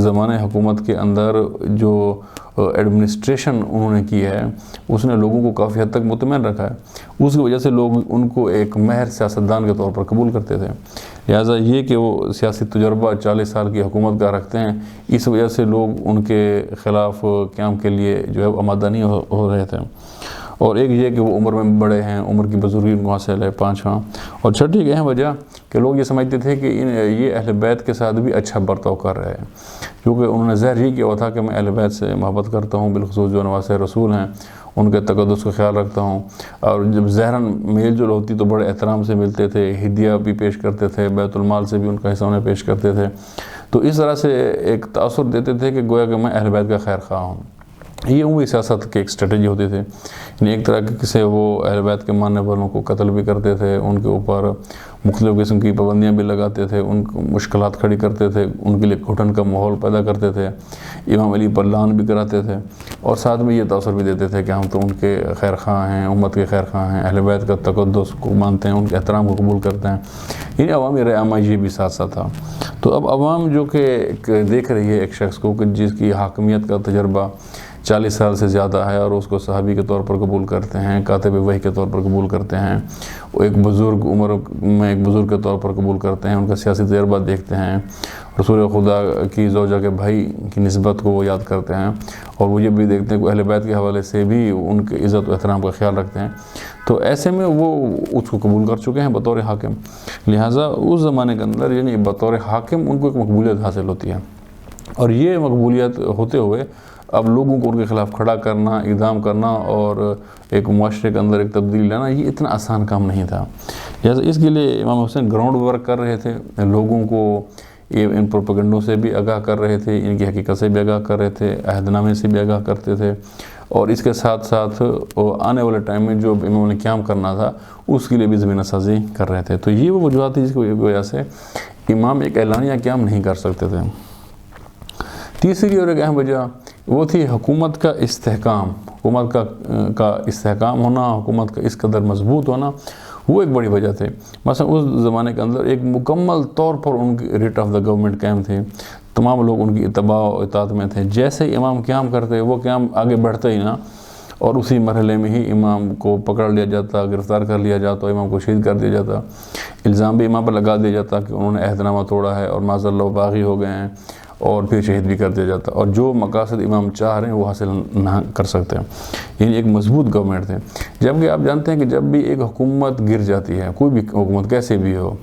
زمانے حکومت کے اندر جو ایڈمنسٹریشن انہوں نے کی ہے اس نے لوگوں کو کافی حد تک مطمئن رکھا ہے، اس کی وجہ سے لوگ ان کو ایک ماہر سیاستدان کے طور پر قبول کرتے تھے۔ لہٰذا یہ کہ وہ سیاسی تجربہ 40 سال کی حکومت کا رکھتے ہیں، اس وجہ سے لوگ ان کے خلاف قیام کے لیے جو ہے آمادہ نہیں ہو رہے تھے۔ اور ایک یہ کہ وہ عمر میں بڑے ہیں، عمر کی بزرگی ان کو حاصل ہے، 5واں۔ اور چھٹی ایک اہم وجہ کہ لوگ یہ سمجھتے تھے کہ یہ اہل بیت کے ساتھ بھی اچھا برتاؤ کر رہے ہیں، کیونکہ انہوں نے ظاہر ہی کیا ہوا تھا کہ میں اہل بیت سے محبت کرتا ہوں، بالخصوص جو نواسہ رسول ہیں ان کے تقدس کا خیال رکھتا ہوں۔ اور جب ظاہراً میل جول ہوتی تو بڑے احترام سے ملتے تھے، ہدیہ بھی پیش کرتے تھے، بیت المال سے بھی ان کا حصہ انہیں پیش کرتے تھے۔ تو اس طرح سے ایک تاثر دیتے تھے کہ گویا کہ میں اہل بیت کا خیر خواہ ہوں۔ یہ عمومی سیاست کی ایک اسٹریٹجی ہوتی تھی، یعنی ایک طرح کے سے وہ اہل بیت کے ماننے والوں کو قتل بھی کرتے تھے، ان کے اوپر مختلف قسم کی پابندیاں بھی لگاتے تھے، ان کو مشکلات کھڑی کرتے تھے، ان کے لیے گھٹن کا ماحول پیدا کرتے تھے، امام علی پر لعن بھی کراتے تھے، اور ساتھ میں یہ تاثر بھی دیتے تھے کہ ہم تو ان کے خیر خواہ ہیں، امت کے خیر خواہ ہیں، اہل بیت کا تقدس کو مانتے ہیں، ان کے احترام کو قبول کرتے ہیں۔ یعنی عوامی رائے عامہ یہ بھی ساتھ ساتھ تھا۔ تو اب عوام جو کہ دیکھ رہی ہے ایک شخص کو کہ جس کی حاکمیت کا تجربہ 40 سال سے زیادہ ہے اور اس کو صحابی کے طور پر قبول کرتے ہیں، کاتب وحی کے طور پر قبول کرتے ہیں، وہ ایک بزرگ عمر میں ایک بزرگ کے طور پر قبول کرتے ہیں، ان کا سیاسی تجربہ دیکھتے ہیں، رسول خدا کی زوجہ کے بھائی کی نسبت کو وہ یاد کرتے ہیں، اور وہ یہ بھی دیکھتے ہیں کہ اہل بیت کے حوالے سے بھی ان کے عزت و احترام کا خیال رکھتے ہیں، تو ایسے میں وہ اس کو قبول کر چکے ہیں بطور حاکم۔ لہٰذا اس زمانے کے اندر یعنی بطور حاکم ان کو ایک مقبولیت حاصل ہوتی ہے، اور یہ مقبولیت ہوتے ہوئے اب لوگوں کو ان کے خلاف کھڑا کرنا، اقدام کرنا اور ایک معاشرے کے اندر ایک تبدیلی لانا، یہ اتنا آسان کام نہیں تھا۔ لہٰذا اس کے لیے امام حسین گراؤنڈ ورک کر رہے تھے، لوگوں کو ان پروپیگنڈوں سے بھی آگاہ کر رہے تھے، ان کی حقیقت سے بھی آگاہ کر رہے تھے، عہد نامے سے بھی آگاہ کرتے تھے، اور اس کے ساتھ ساتھ آنے والے ٹائم میں جو امام نے قیام کرنا تھا اس کے لیے بھی زمینہ سازی کر رہے تھے۔ تو یہ وہ وجوہات تھی جس کی وجہ سے امام ایک اعلانیہ قیام نہیں کر سکتے تھے۔ تیسری اور ایک اہم وجہ وہ تھی حکومت کا استحکام، حکومت کا استحکام ہونا، حکومت کا اس قدر مضبوط ہونا، وہ ایک بڑی وجہ تھے۔ مثلا اس زمانے کے اندر ایک مکمل طور پر ان کی ریٹ آف دا گورنمنٹ قائم تھے، تمام لوگ ان کی اتباع و اطاعت میں تھے، جیسے ہی امام قیام کرتے وہ قیام آگے بڑھتا ہی نہ، اور اسی مرحلے میں ہی امام کو پکڑ لیا جاتا، گرفتار کر لیا جاتا، امام کو شہید کر دیا جاتا، الزام بھی امام پر لگا دیا جاتا کہ انہوں نے عہد نامہ توڑا ہے اور معاذ اللہ باغی ہو گئے ہیں، اور پھر شہید بھی کر دیا جاتا، اور جو مقاصد امام چاہ رہے ہیں وہ حاصل نہ کر سکتے ہیں۔ یعنی ایک مضبوط گورنمنٹ تھے۔ جبکہ آپ جانتے ہیں کہ جب بھی ایک حکومت گر جاتی ہے، کوئی بھی حکومت کیسے بھی ہو،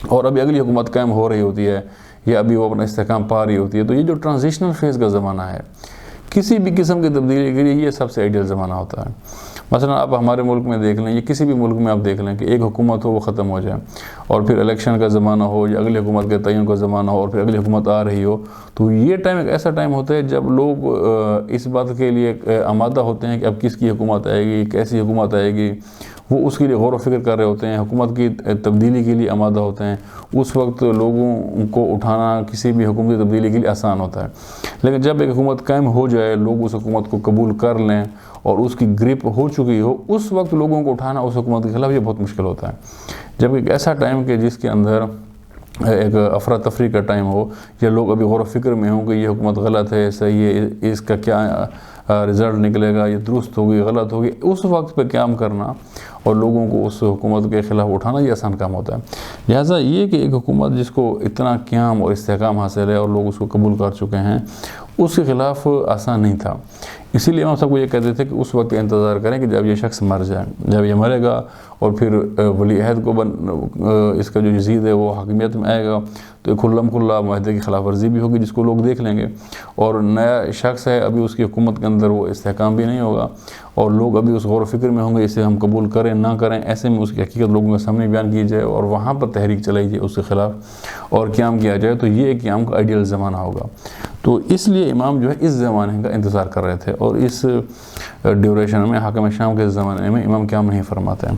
اور ابھی اگلی حکومت قائم ہو رہی ہوتی ہے یا ابھی وہ اپنا استحکام پا رہی ہوتی ہے، تو یہ جو ٹرانزیشنل فیز کا زمانہ ہے کسی بھی قسم کی تبدیلی کے لیے یہ سب سے آئیڈیل زمانہ ہوتا ہے۔ مثلا آپ ہمارے ملک میں دیکھ لیں یا کسی بھی ملک میں آپ دیکھ لیں کہ ایک حکومت ہو وہ ختم ہو جائے، اور پھر الیکشن کا زمانہ ہو یا اگلی حکومت کے تعین کا زمانہ ہو، اور پھر اگلی حکومت آ رہی ہو، تو یہ ٹائم ایک ایسا ٹائم ہوتا ہے جب لوگ اس بات کے لیے آمادہ ہوتے ہیں کہ اب کس کی حکومت آئے گی، کیسی حکومت آئے گی، وہ اس کے لیے غور و فکر کر رہے ہوتے ہیں، حکومت کی تبدیلی کے لیے آمادہ ہوتے ہیں۔ اس وقت لوگوں کو اٹھانا کسی بھی حکومتی تبدیلی کے لیے آسان ہوتا ہے، لیکن جب ایک حکومت قائم ہو جائے، لوگ اس حکومت کو قبول کر لیں اور اس کی گرپ ہو چکی ہو، اس وقت لوگوں کو اٹھانا اس حکومت کے خلاف یہ بہت مشکل ہوتا ہے۔ جب ایک ایسا ٹائم کہ جس کے اندر ایک افراتفری کا ٹائم ہو، یا لوگ ابھی غور و فکر میں ہوں کہ یہ حکومت غلط ہے، صحیح ہے، اس کا کیا رزلٹ نکلے گا، یہ درست ہوگی غلط ہوگی، اس وقت پہ قیام کرنا اور لوگوں کو اس حکومت کے خلاف اٹھانا یہ آسان کام ہوتا ہے۔ لہٰذا یہ کہ ایک حکومت جس کو اتنا قیام اور استحکام حاصل ہے اور لوگ اس کو قبول کر چکے ہیں، اس کے خلاف آسان نہیں تھا۔ اسی لیے ہم سب کو یہ کہتے تھے کہ اس وقت انتظار کریں کہ جب یہ شخص مر جائے، جب یہ مرے گا اور پھر ولی عہد کو اس کا جو یزید ہے وہ حاکمیت میں آئے گا، تو ایک کھلم کھلا معاہدے کی خلاف ورزی بھی ہوگی جس کو لوگ دیکھ لیں گے، اور نیا شخص ہے ابھی اس کی حکومت کے اندر وہ استحکام بھی نہیں ہوگا، اور لوگ ابھی اس غور و فکر میں ہوں گے اسے ہم قبول کریں نہ کریں۔ ایسے میں اس کی حقیقت لوگوں کے سامنے بیان کی جائے اور وہاں پر تحریک چلائی جائے اس کے خلاف اور قیام کیا جائے، تو یہ قیام کا آئیڈیل زمانہ ہوگا۔ تو اس لیے امام جو ہے اس زمانے کا انتظار کر رہے تھے، اور اس ڈیوریشن میں حاکم شام کے زمانے میں امام قیام نہیں فرماتے ہیں۔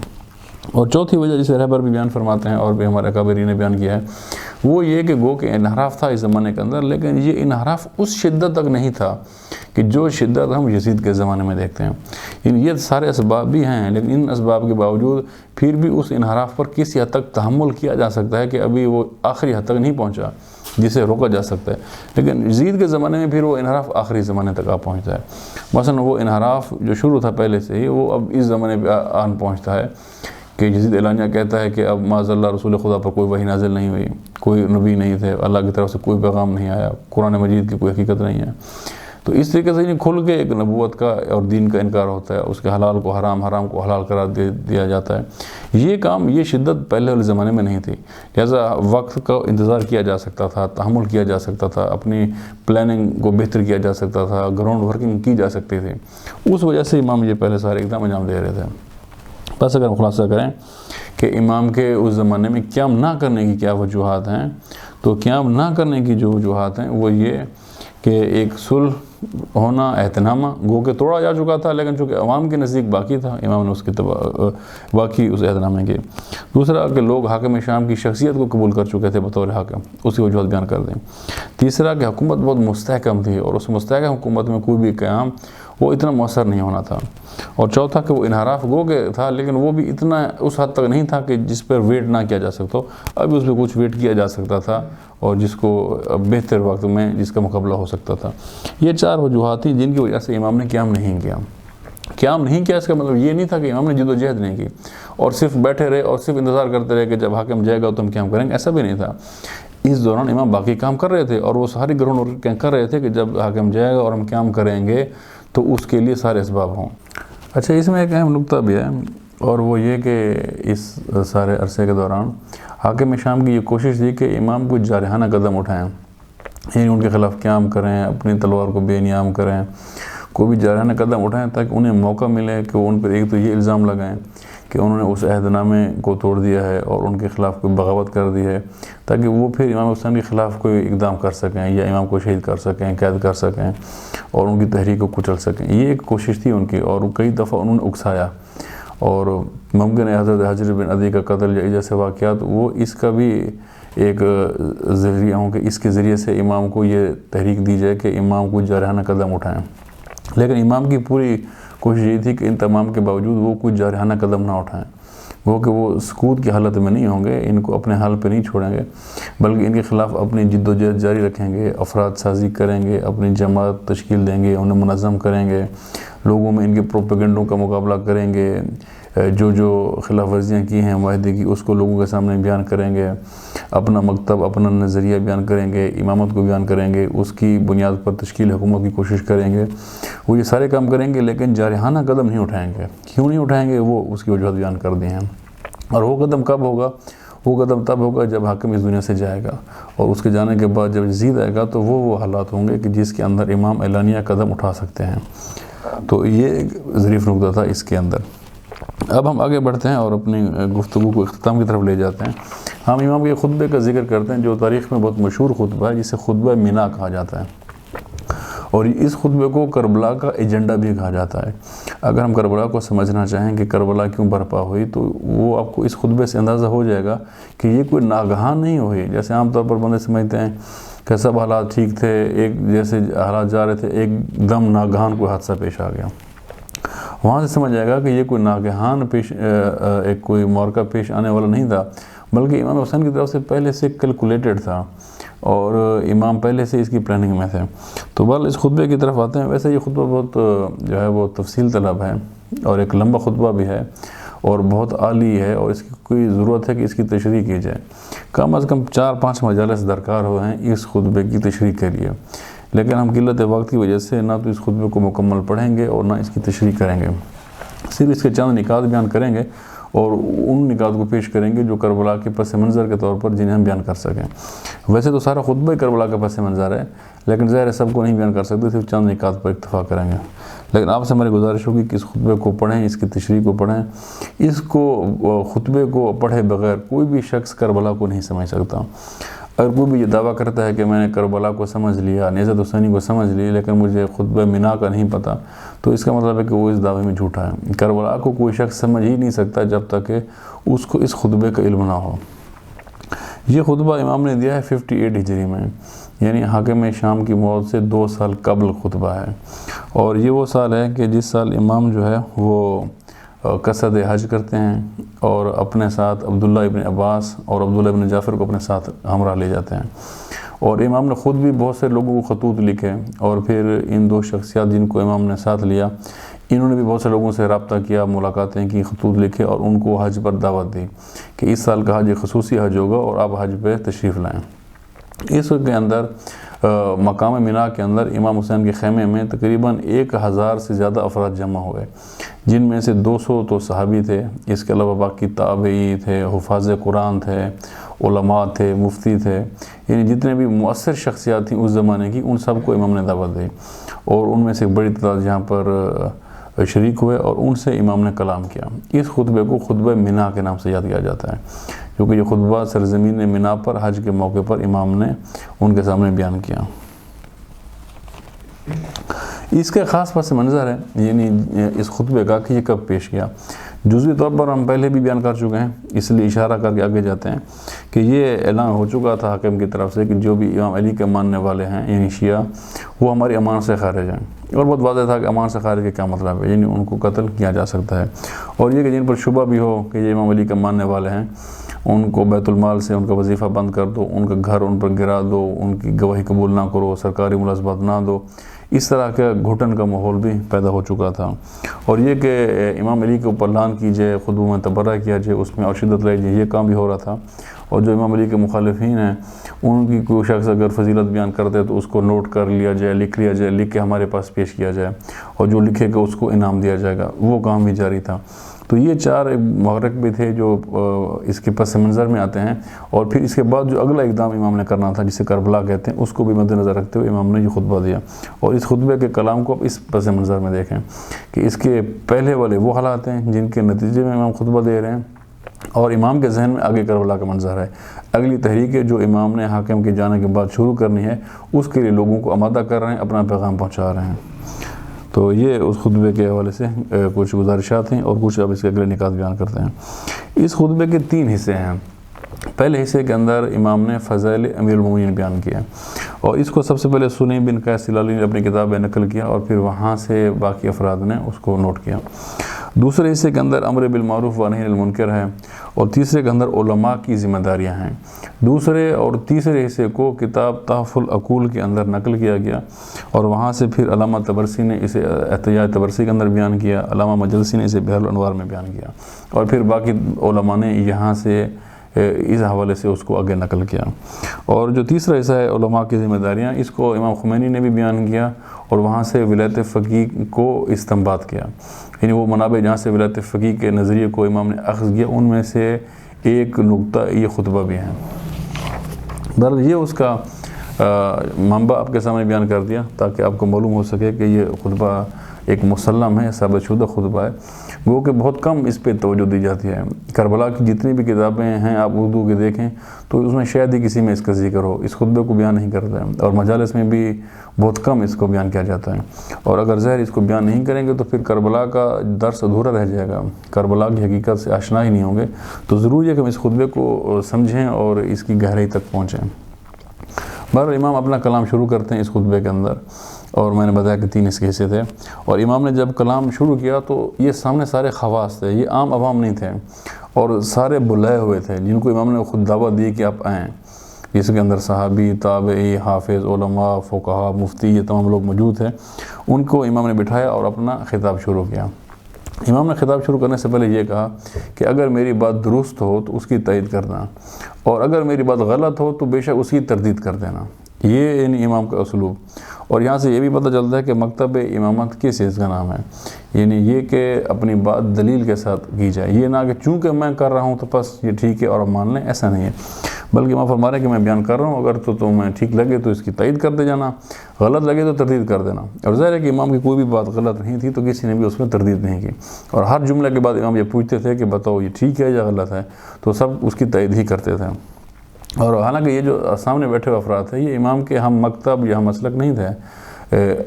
اور چوتھی وجہ جسے رہبر بھی بیان فرماتے ہیں اور بھی ہمارے اکابرین نے بیان کیا ہے، وہ یہ کہ گو کہ انحراف تھا اس زمانے کے اندر، لیکن یہ انحراف اس شدت تک نہیں تھا کہ جو شدت ہم یزید کے زمانے میں دیکھتے ہیں۔ یہ سارے اسباب بھی ہیں، لیکن ان اسباب کے باوجود پھر بھی اس انحراف پر کسی حد تک تحمل کیا جا سکتا ہے کہ ابھی وہ آخری حد تک نہیں پہنچا جسے روکا جا سکتا ہے، لیکن یزید کے زمانے میں پھر وہ انحراف آخری زمانے تک آ پہنچتا ہے۔ مثلا وہ انحراف جو شروع تھا پہلے سے ہی، وہ اب اس زمانے پہ آن پہنچتا ہے کہ یزید اعلانیہ کہتا ہے کہ اب معاذ اللہ رسول خدا پر کوئی وحی نازل نہیں ہوئی، کوئی نبی نہیں تھے، اللہ کی طرف سے کوئی پیغام نہیں آیا، قرآن مجید کی کوئی حقیقت نہیں ہے۔ تو اس طریقے سے کھل کے ایک نبوت کا اور دین کا انکار ہوتا ہے، اس کے حلال کو حرام، حرام کو حلال قرار دیا جاتا ہے۔ یہ کام، یہ شدت پہلے والے زمانے میں نہیں تھی، لہذا وقت کا انتظار کیا جا سکتا تھا، تحمل کیا جا سکتا تھا، اپنی پلاننگ کو بہتر کیا جا سکتا تھا، گراؤنڈ ورکنگ کی جا سکتی تھی۔ اس وجہ سے امام یہ پہلے سارے اقدام انجام دے رہے تھے۔ بس اگر ہم خلاصہ کریں کہ امام کے اس زمانے میں قیام نہ کرنے کی کیا وجوہات ہیں، تو قیام نہ کرنے کی جو وجوہات ہیں وہ یہ کہ ایک صلح ہونا، اہتنامہ گو کہ توڑا جا چکا تھا لیکن چونکہ عوام کے نزدیک باقی تھا، امام نے اس کی باقی اس اہتنامے کی۔ دوسرا کہ لوگ حاکم شام کی شخصیت کو قبول کر چکے تھے بطور حاکم، اس کی وجوہات بیان کر دیں۔ تیسرا کہ حکومت بہت مستحکم تھی، اور اس مستحکم حکومت میں کوئی بھی قیام وہ اتنا مؤثر نہیں ہونا تھا. اور چوتھا کہ وہ انحراف گو کہ تھا، لیکن وہ بھی اتنا اس حد تک نہیں تھا کہ جس پر ویٹ نہ کیا جا سکتا. ابھی اس پہ کچھ ویٹ کیا جا سکتا تھا اور جس کو بہتر وقت میں جس کا مقابلہ ہو سکتا تھا. یہ 4 وجوہات تھیں جن کی وجہ سے امام نے قیام نہیں کیا. قیام نہیں کیا اس کا مطلب یہ نہیں تھا کہ امام نے جد و جہد نہیں کی اور صرف بیٹھے رہے اور صرف انتظار کرتے رہے کہ جب حاکم جائے گا تو ہم قیام کریں گے. ایسا بھی نہیں تھا. اس دوران امام باقی کام کر رہے تھے اور وہ سارے گروہ کر رہے تھے کہ جب حاکم جائے گا اور ہم قیام کریں گے تو اس کے لیے سارے اسباب ہوں. اچھا، اس میں ایک اہم نقطہ بھی ہے اور وہ یہ کہ اس سارے عرصے کے دوران حاکم شام کی یہ کوشش تھی کہ امام کو جارحانہ قدم اٹھائیں، یعنی ان کے خلاف قیام کریں، اپنی تلوار کو بے نیام کریں، کوئی بھی جارحانہ قدم اٹھائیں تاکہ انہیں موقع ملے کہ ان پر ایک تو یہ الزام لگائیں کہ انہوں نے اس عہد نامے کو توڑ دیا ہے اور ان کے خلاف کوئی بغاوت کر دی ہے، تاکہ وہ پھر امام حسین کے خلاف کوئی اقدام کر سکیں یا امام کو شہید کر سکیں، قید کر سکیں اور ان کی تحریک کو کچل سکیں. یہ ایک کوشش تھی ان کی اور کئی دفعہ انہوں نے اکسایا. اور ممکن ہے حضرت حجر بن عدی کا قتل یا جیسے واقعات وہ اس کا بھی ایک ذریعہ ہوں کہ اس کے ذریعے سے امام کو یہ تحریک دی جائے کہ امام کو جارحانہ قدم اٹھائیں. لیکن امام کی پوری کوشش یہ تھی کہ ان تمام کے باوجود وہ کوئی جارحانہ قدم نہ اٹھائیں، وہ کہ وہ سکوت کی حالت میں نہیں ہوں گے، ان کو اپنے حال پہ نہیں چھوڑیں گے، بلکہ ان کے خلاف اپنی جد و جہد جاری رکھیں گے، افراد سازی کریں گے، اپنی جماعت تشکیل دیں گے، انہیں منظم کریں گے، لوگوں میں ان کے پروپیگنڈوں کا مقابلہ کریں گے، جو خلاف ورزیاں کی ہیں معاہدے کی اس کو لوگوں کے سامنے بیان کریں گے، اپنا مکتب اپنا نظریہ بیان کریں گے، امامت کو بیان کریں گے، اس کی بنیاد پر تشکیل حکومت کی کوشش کریں گے. وہ یہ سارے کام کریں گے لیکن جارحانہ قدم نہیں اٹھائیں گے. کیوں نہیں اٹھائیں گے؟ وہ اس کی وجوہات بیان کر دی ہیں. اور وہ قدم کب ہوگا؟ وہ قدم تب ہوگا جب حاکم اس دنیا سے جائے گا اور اس کے جانے کے بعد جب یزید آئے گا تو وہ حالات ہوں گے کہ جس کے اندر امام اعلانیہ قدم اٹھا سکتے ہیں. تو یہ ایک ظریف نقطہ تھا اس کے اندر. اب ہم آگے بڑھتے ہیں اور اپنی گفتگو کو اختتام کی طرف لے جاتے ہیں. ہم امام کے خطبے کا ذکر کرتے ہیں جو تاریخ میں بہت مشہور خطبہ ہے جسے خطبہ مینا کہا جاتا ہے، اور اس خطبے کو کربلا کا ایجنڈا بھی کہا جاتا ہے. اگر ہم کربلا کو سمجھنا چاہیں کہ کربلا کیوں برپا ہوئی تو وہ آپ کو اس خطبے سے اندازہ ہو جائے گا کہ یہ کوئی ناگہان نہیں ہوئی جیسے عام طور پر بندے سمجھتے ہیں کہ سب حالات ٹھیک تھے، ایک جیسے حالات جا رہے تھے ایک دم ناگہان کوئی حادثہ پیش آ گیا. وہاں سے سمجھ جائے گا کہ یہ کوئی ناگہان ایک کوئی موقع پیش آنے والا نہیں تھا، بلکہ امام حسین کی طرف سے پہلے سے کیلکولیٹڈ تھا اور امام پہلے سے اس کی پلاننگ میں تھے. تو بہرحال اس خطبے کی طرف آتے ہیں. ویسے یہ خطبہ بہت جو ہے وہ تفصیل طلب ہے اور ایک لمبا خطبہ بھی ہے اور بہت عالی ہے اور اس کی کوئی ضرورت ہے کہ اس کی تشریح کی جائے. کم از کم 4-5 مجالس درکار ہوئے ہیں اس خطبے کی تشریح کے لیے، لیکن ہم قلت وقت کی وجہ سے نہ تو اس خطبے کو مکمل پڑھیں گے اور نہ اس کی تشریح کریں گے. صرف اس کے چند نکات بیان کریں گے اور ان نکات کو پیش کریں گے جو کربلا کے پس منظر کے طور پر جنہیں ہم بیان کر سکیں. ویسے تو سارا خطبہ کربلا کا پس منظر ہے، لیکن ظاہر سب کو نہیں بیان کر سکتے، صرف چند نکات پر اکتفا کریں گے. لیکن آپ سے ہماری گزارش ہوگی کہ اس خطبے کو پڑھیں، اس کی تشریح کو پڑھیں. اس کو خطبے کو پڑھے بغیر کوئی بھی شخص کربلا کو نہیں سمجھ سکتا. اگر کوئی بھی یہ دعویٰ کرتا ہے کہ میں نے کربلا کو سمجھ لیا، نیزت حسینی کو سمجھ لی، لیکن مجھے خطبہ مینا کا نہیں پتہ، تو اس کا مطلب ہے کہ وہ اس دعوے میں جھوٹا ہے. کربلا کو کوئی شخص سمجھ ہی نہیں سکتا جب تک کہ اس کو اس خطبے کا علم نہ ہو. یہ خطبہ امام نے دیا ہے 58 ہجری میں، یعنی حاکم شام کی موت سے 2 سال قبل خطبہ ہے. اور یہ وہ سال ہے کہ جس سال امام جو ہے وہ قصد حج کرتے ہیں اور اپنے ساتھ عبداللہ ابن عباس اور عبداللہ ابن جعفر کو اپنے ساتھ ہمراہ لے جاتے ہیں. اور امام نے خود بھی بہت سے لوگوں کو خطوط لکھے اور پھر ان 2 شخصیات جن کو امام نے ساتھ لیا انہوں نے بھی بہت سے لوگوں سے رابطہ کیا، ملاقاتیں کی، خطوط لکھے اور ان کو حج پر دعوت دی کہ اس سال کا حج خصوصی حج ہوگا اور آپ حج پہ تشریف لائیں. اس کے اندر مقام مینا کے اندر امام حسین کے خیمے میں تقریباً 1000 سے زیادہ افراد جمع ہوئے، جن میں سے 200 تو صحابی تھے، اس کے علاوہ باقی تابعی تھے، حفاظ قرآن تھے، علماء تھے، مفتی تھے، یعنی جتنے بھی مؤثر شخصیات تھیں اس زمانے کی ان سب کو امام نے دعوت دی. اور ان میں سے ایک بڑی تعداد یہاں پر شریک ہوئے اور ان سے امام نے کلام کیا. اس خطبے کو خطبہ مینا کے نام سے یاد کیا جاتا ہے کیونکہ یہ خطبہ سرزمین مینا پر حج کے موقع پر امام نے ان کے سامنے بیان کیا. اس کا خاص پس منظر ہے یعنی اس خطبے کا کہ یہ کب پیش کیا. جزوی طور پر ہم پہلے بھی بیان کر چکے ہیں، اس لیے اشارہ کر کے آگے جاتے ہیں کہ یہ اعلان ہو چکا تھا حاکم کی طرف سے کہ جو بھی امام علی کے ماننے والے ہیں یعنی شیعہ، وہ ہماری امان سے خارج ہیں، اور بہت واضح تھا کہ امان سے خارج کا کیا مطلب ہے، یعنی ان کو قتل کیا جا سکتا ہے، اور یہ کہ جن پر شبہ بھی ہو کہ یہ امام علی کے ماننے والے ہیں ان کو بیت المال سے ان کا وظیفہ بند کر دو، ان کا گھر ان پر گرا دو، ان کی گواہی قبول نہ کرو، سرکاری ملازمت نہ دو، اس طرح کا گھٹن کا ماحول بھی پیدا ہو چکا تھا۔ اور یہ کہ امام علی کے اوپر لعن کی جائے، خطبوں میں تبرہ کیا جائے، اس میں اور شدت لائی جائے، یہ کام بھی ہو رہا تھا۔ اور جو امام علی کے مخالفین ہیں ان کی کوئی شخص اگر فضیلت بیان کرتے تو اس کو نوٹ کر لیا جائے، لکھ لیا جائے، لکھ کے ہمارے پاس پیش کیا جائے، اور جو لکھے گا اس کو انعام دیا جائے گا، وہ کام بھی جاری تھا۔ تو یہ 4 محرک بھی تھے جو اس کے پس منظر میں آتے ہیں، اور پھر اس کے بعد جو اگلا اقدام امام نے کرنا تھا جسے کربلا کہتے ہیں، اس کو بھی مد نظر رکھتے ہوئے امام نے یہ خطبہ دیا، اور اس خطبے کے کلام کو اب اس پس منظر میں دیکھیں کہ اس کے پہلے والے وہ حالات ہیں جن کے نتیجے میں امام خطبہ دے رہے ہیں، اور امام کے ذہن میں آگے کربلا کا منظر ہے، اگلی تحریک جو امام نے حاکم کے جانے کے بعد شروع کرنی ہے اس کے لیے لوگوں کو آمادہ کر رہے ہیں، اپنا پیغام پہنچا رہے ہیں۔ تو یہ اس خطبے کے حوالے سے کچھ گزارشات ہیں، اور کچھ اب اس کے اگلے نکات بیان کرتے ہیں۔ اس خطبے کے 3 حصے ہیں۔ پہلے حصے کے اندر امام نے فضائل امیر المومنین بیان کیا، اور اس کو سب سے پہلے سنی بن قیس ہلالی نے اپنی کتاب میں نقل کیا، اور پھر وہاں سے باقی افراد نے اس کو نوٹ کیا۔ دوسرے حصے کے اندر امر بالمعروف و نہی عن المنکر ہے، اور تیسرے کے اندر علماء کی ذمہ داریاں ہیں۔ دوسرے اور تیسرے حصے کو کتاب تحف العقول کے اندر نقل کیا گیا، اور وہاں سے پھر علامہ طبرسی نے اسے احتجاج طبرسی کے اندر بیان کیا، علامہ مجلسی نے اسے بحر الانوار میں بیان کیا، اور پھر باقی علماء نے یہاں سے اس حوالے سے اس کو آگے نقل کیا۔ اور جو تیسرا حصہ ہے علماء کی ذمہ داریاں، اس کو امام خمینی نے بھی بیان کیا، اور وہاں سے ولایت فقیہ کو استنباط کیا، یعنی وہ منابع جہاں سے ولایت فقیہ کے نظریے کو امام نے اخذ کیا، ان میں سے ایک نقطہ یہ خطبہ بھی ہے۔ بہرحال یہ اس کا منبع آپ کے سامنے بیان کر دیا تاکہ آپ کو معلوم ہو سکے کہ یہ خطبہ ایک مسلم ہے، ثابت شدہ خطبہ ہے، وہ کہ بہت کم اس پہ توجہ دی جاتی ہے۔ کربلا کی جتنی بھی کتابیں ہیں آپ اردو کے دیکھیں تو اس میں شاید ہی کسی میں اس کا ذکر ہو، اس خطبے کو بیان نہیں کرتا ہے، اور مجالس میں بھی بہت کم اس کو بیان کیا جاتا ہے، اور اگر ظاہر اس کو بیان نہیں کریں گے تو پھر کربلا کا درس ادھورا رہ جائے گا، کربلا کی حقیقت سے آشنا ہی نہیں ہوں گے۔ تو ضروری ہے کہ ہم اس خطبے کو سمجھیں اور اس کی گہرائی تک پہنچیں۔ بہرحال امام اپنا کلام شروع کرتے ہیں اس خطبے کے اندر، اور میں نے بتایا کہ 3 اس کے حصے تھے، اور امام نے جب کلام شروع کیا تو یہ سامنے سارے خواص تھے، یہ عام عوام نہیں تھے، اور سارے بلائے ہوئے تھے جن کو امام نے خود دعوت دی کہ آپ آئیں، جس کے اندر صحابی، تابعی، حافظ، علماء، فقہا، مفتی، یہ تمام لوگ موجود تھے، ان کو امام نے بٹھایا اور اپنا خطاب شروع کیا۔ امام نے خطاب شروع کرنے سے پہلے یہ کہا کہ اگر میری بات درست ہو تو اس کی تائید کرنا، اور اگر میری بات غلط ہو تو بے شک اس کی تردید کر دینا، یہ یعنی امام کا اسلوب۔ اور یہاں سے یہ بھی پتہ چلتا ہے کہ مکتب امامت کس چیز کا نام ہے، یعنی یہ کہ اپنی بات دلیل کے ساتھ کی جائے، یہ نہ کہ چونکہ میں کر رہا ہوں تو بس یہ ٹھیک ہے اور اب مان لیں، ایسا نہیں ہے، بلکہ امام فرما رہے ہیں کہ میں بیان کر رہا ہوں، اگر تو تمہیں ٹھیک لگے تو اس کی تائید کر دے جانا، غلط لگے تو تردید کر دینا۔ اور ظاہر ہے کہ امام کی کوئی بھی بات غلط نہیں تھی تو کسی نے بھی اس میں تردید نہیں کی، اور ہر جملے کے بعد امام یہ پوچھتے تھے کہ بتاؤ یہ ٹھیک ہے یا غلط ہے، تو سب اس کی تائید ہی کرتے تھے۔ اور حالانکہ یہ جو سامنے بیٹھے ہوئے افراد تھے یہ امام کے ہم مکتب یا ہم مسلک نہیں تھے،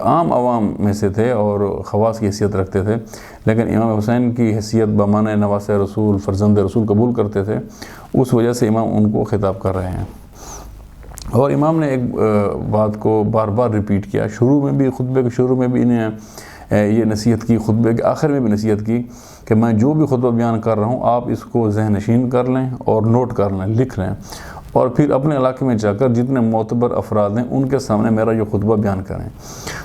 عام عوام میں سے تھے اور خواص کی حیثیت رکھتے تھے، لیکن امام حسین کی حیثیت بمعنی نواسہ رسول، فرزند رسول قبول کرتے تھے، اس وجہ سے امام ان کو خطاب کر رہے ہیں۔ اور امام نے ایک بات کو بار بار ریپیٹ کیا، شروع میں بھی، خطبے کے شروع میں بھی انہیں یہ نصیحت کی، خطبے کے آخر میں بھی نصیحت کی کہ میں جو بھی خطبہ بیان کر رہا ہوں آپ اس کو ذہن نشین کر لیں اور نوٹ کر لیں، لکھ لیں، اور پھر اپنے علاقے میں جا کر جتنے معتبر افراد ہیں ان کے سامنے میرا یہ خطبہ بیان کریں۔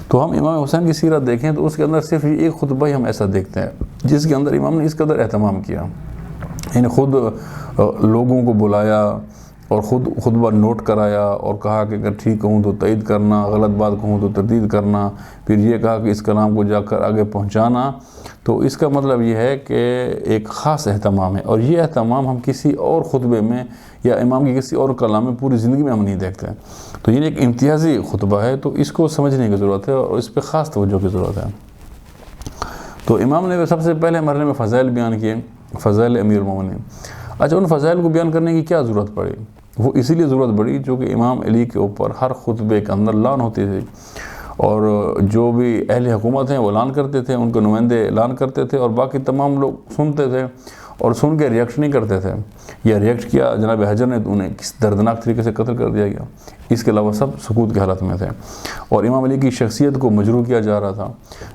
تو ہم امام حسین کی سیرت دیکھیں تو اس کے اندر صرف ایک خطبہ ہی ہم ایسا دیکھتے ہیں جس کے اندر امام نے اس قدر اہتمام کیا، یعنی خود لوگوں کو بلایا اور خود خطبہ نوٹ کرایا اور کہا کہ اگر ٹھیک کہوں تو تائید کرنا، غلط بات کہوں تو تردید کرنا، پھر یہ کہا کہ اس کلام کو جا کر آگے پہنچانا۔ تو اس کا مطلب یہ ہے کہ ایک خاص اہتمام ہے، اور یہ اہتمام ہم کسی اور خطبے میں یا امام کی کسی اور کلام میں پوری زندگی میں ہم نہیں دیکھتے۔ تو یہ ایک امتیازی خطبہ ہے، تو اس کو سمجھنے کی ضرورت ہے اور اس پہ خاص توجہ کی ضرورت ہے۔ تو امام نے سب سے پہلے مرحلے میں فضائل بیان کیے، فضائل امیر المومنین۔ اچھا، ان فضائل کو بیان کرنے کی کیا ضرورت پڑی؟ وہ اسی لیے ضرورت پڑی چونکہ امام علی کے اوپر ہر خطبے کے اندر لعن ہوتی تھی، اور جو بھی اہل حکومت ہیں وہ اعلان کرتے تھے، ان کے نمائندے اعلان کرتے تھے اور باقی تمام لوگ سنتے تھے اور سن کے ریئیکٹ نہیں کرتے تھے. یا ریئیکٹ کیا جناب حجر نے تو انہیں کس دردناک طریقے سے قتل کر دیا گیا. اس کے علاوہ سب سکوت کی حالت میں تھے اور امام علی کی شخصیت کو مجروح کیا جا رہا تھا.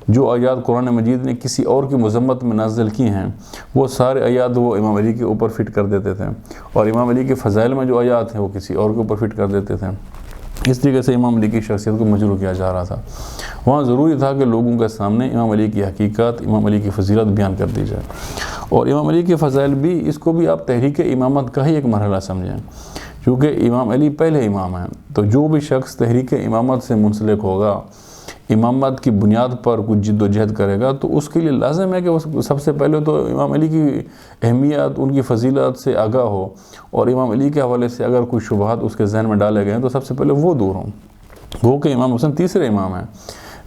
جو آیات قرآن مجید نے کسی اور کی مذمت میں نازل کی ہیں وہ سارے آیات وہ امام علی کے اوپر فٹ کر دیتے تھے، اور امام علی کے فضائل میں جو آیات ہیں وہ کسی اور کے اوپر فٹ کر دیتے تھے. اس طریقے سے امام علی کی شخصیت کو مجروح کیا جا رہا تھا. وہاں ضروری تھا کہ لوگوں کے سامنے امام علی کی حقیقت، امام علی کی فضیلت بیان کر دی جائے. اور امام علی کے فضائل بھی، اس کو بھی آپ تحریک امامت کا ہی ایک مرحلہ سمجھیں، کیونکہ امام علی پہلے امام ہیں. تو جو بھی شخص تحریک امامت سے منسلک ہوگا، امامت کی بنیاد پر کچھ جد و جہد کرے گا، تو اس کے لیے لازم ہے کہ وہ سب سے پہلے تو امام علی کی اہمیت، ان کی فضیلت سے آگاہ ہو، اور امام علی کے حوالے سے اگر کوئی شبہات اس کے ذہن میں ڈالے گئے ہیں تو سب سے پہلے وہ دور ہوں. وہ کہ امام حسین تیسرے امام ہیں،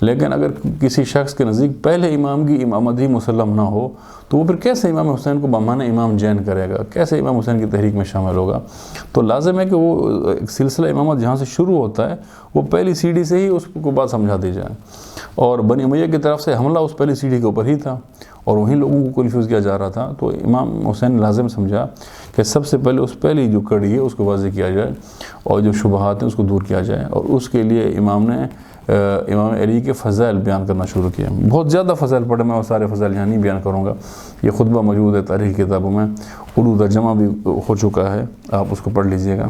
لیکن اگر کسی شخص کے نزدیک پہلے امام کی امامت ہی مسلم نہ ہو تو وہ پھر کیسے امام حسین کو بمعنی امام جین کرے گا، کیسے امام حسین کی تحریک میں شامل ہوگا؟ تو لازم ہے کہ وہ ایک سلسلہ امامت جہاں سے شروع ہوتا ہے وہ پہلی سیڑھی سے ہی اس کو بات سمجھا دی جائے. اور بنی امیہ کی طرف سے حملہ اس پہلی سیڑھی کے اوپر ہی تھا اور وہیں لوگوں کو کنفیوز کیا جا رہا تھا. تو امام حسین لازم سمجھا کہ سب سے پہلے اس پہلی جو کڑی ہے اس کو واضح کیا جائے اور جو شبہات ہیں اس کو دور کیا جائے. اور اس کے لیے امام نے امام علی کے فضائل بیان کرنا شروع کیا. بہت زیادہ فضائل پڑھے، میں وہ سارے فضائل یہاں نہیں بیان کروں گا. یہ خطبہ موجود ہے تاریخ کتابوں میں، اردو ترجمہ بھی ہو چکا ہے، آپ اس کو پڑھ لیجئے گا.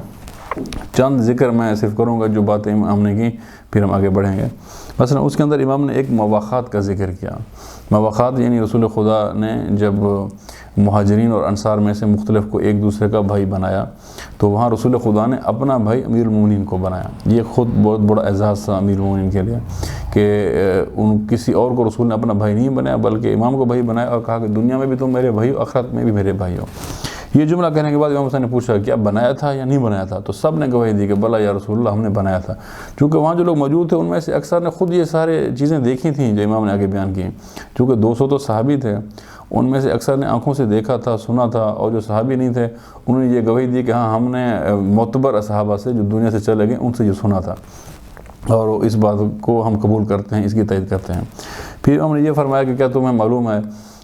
چند ذکر میں صرف کروں گا جو باتیں امام نے کی، پھر ہم آگے بڑھیں گے. مثلا اس کے اندر امام نے ایک مواخات کا ذکر کیا. مواخات یعنی رسول خدا نے جب مہاجرین اور انصار میں سے مختلف کو ایک دوسرے کا بھائی بنایا تو وہاں رسول خدا نے اپنا بھائی امیر المومنین کو بنایا. یہ خود بہت بڑا اعزاز تھا امیر المومنین کے لیے کہ کسی اور کو رسول نے اپنا بھائی نہیں بنایا بلکہ امام کو بھائی بنایا اور کہا کہ دنیا میں بھی تم میرے بھائی ہو، آخرت میں بھی میرے بھائی ہو. یہ جملہ کہنے کے بعد امام حسین نے پوچھا کیا بنایا تھا یا نہیں بنایا تھا؟ تو سب نے گواہی دی کہ بلا یا رسول اللہ، ہم نے بنایا تھا. چونکہ وہاں جو لوگ موجود تھے ان میں سے اکثر نے خود یہ سارے چیزیں دیکھی تھیں جو امام نے آگے بیان کی. چونکہ 200 تو صحابی تھے، ان میں سے اکثر نے آنکھوں سے دیکھا تھا، سنا تھا، اور جو صحابی نہیں تھے انہوں نے یہ گواہی دی کہ ہاں ہم نے معتبر صحابہ سے جو دنیا سے چلے گئے ان سے یہ سنا تھا اور اس بات کو ہم قبول کرتے ہیں، اس کی تائید کرتے ہیں. پھر ہم نے یہ فرمایا کہ کیا تمہیں معلوم ہے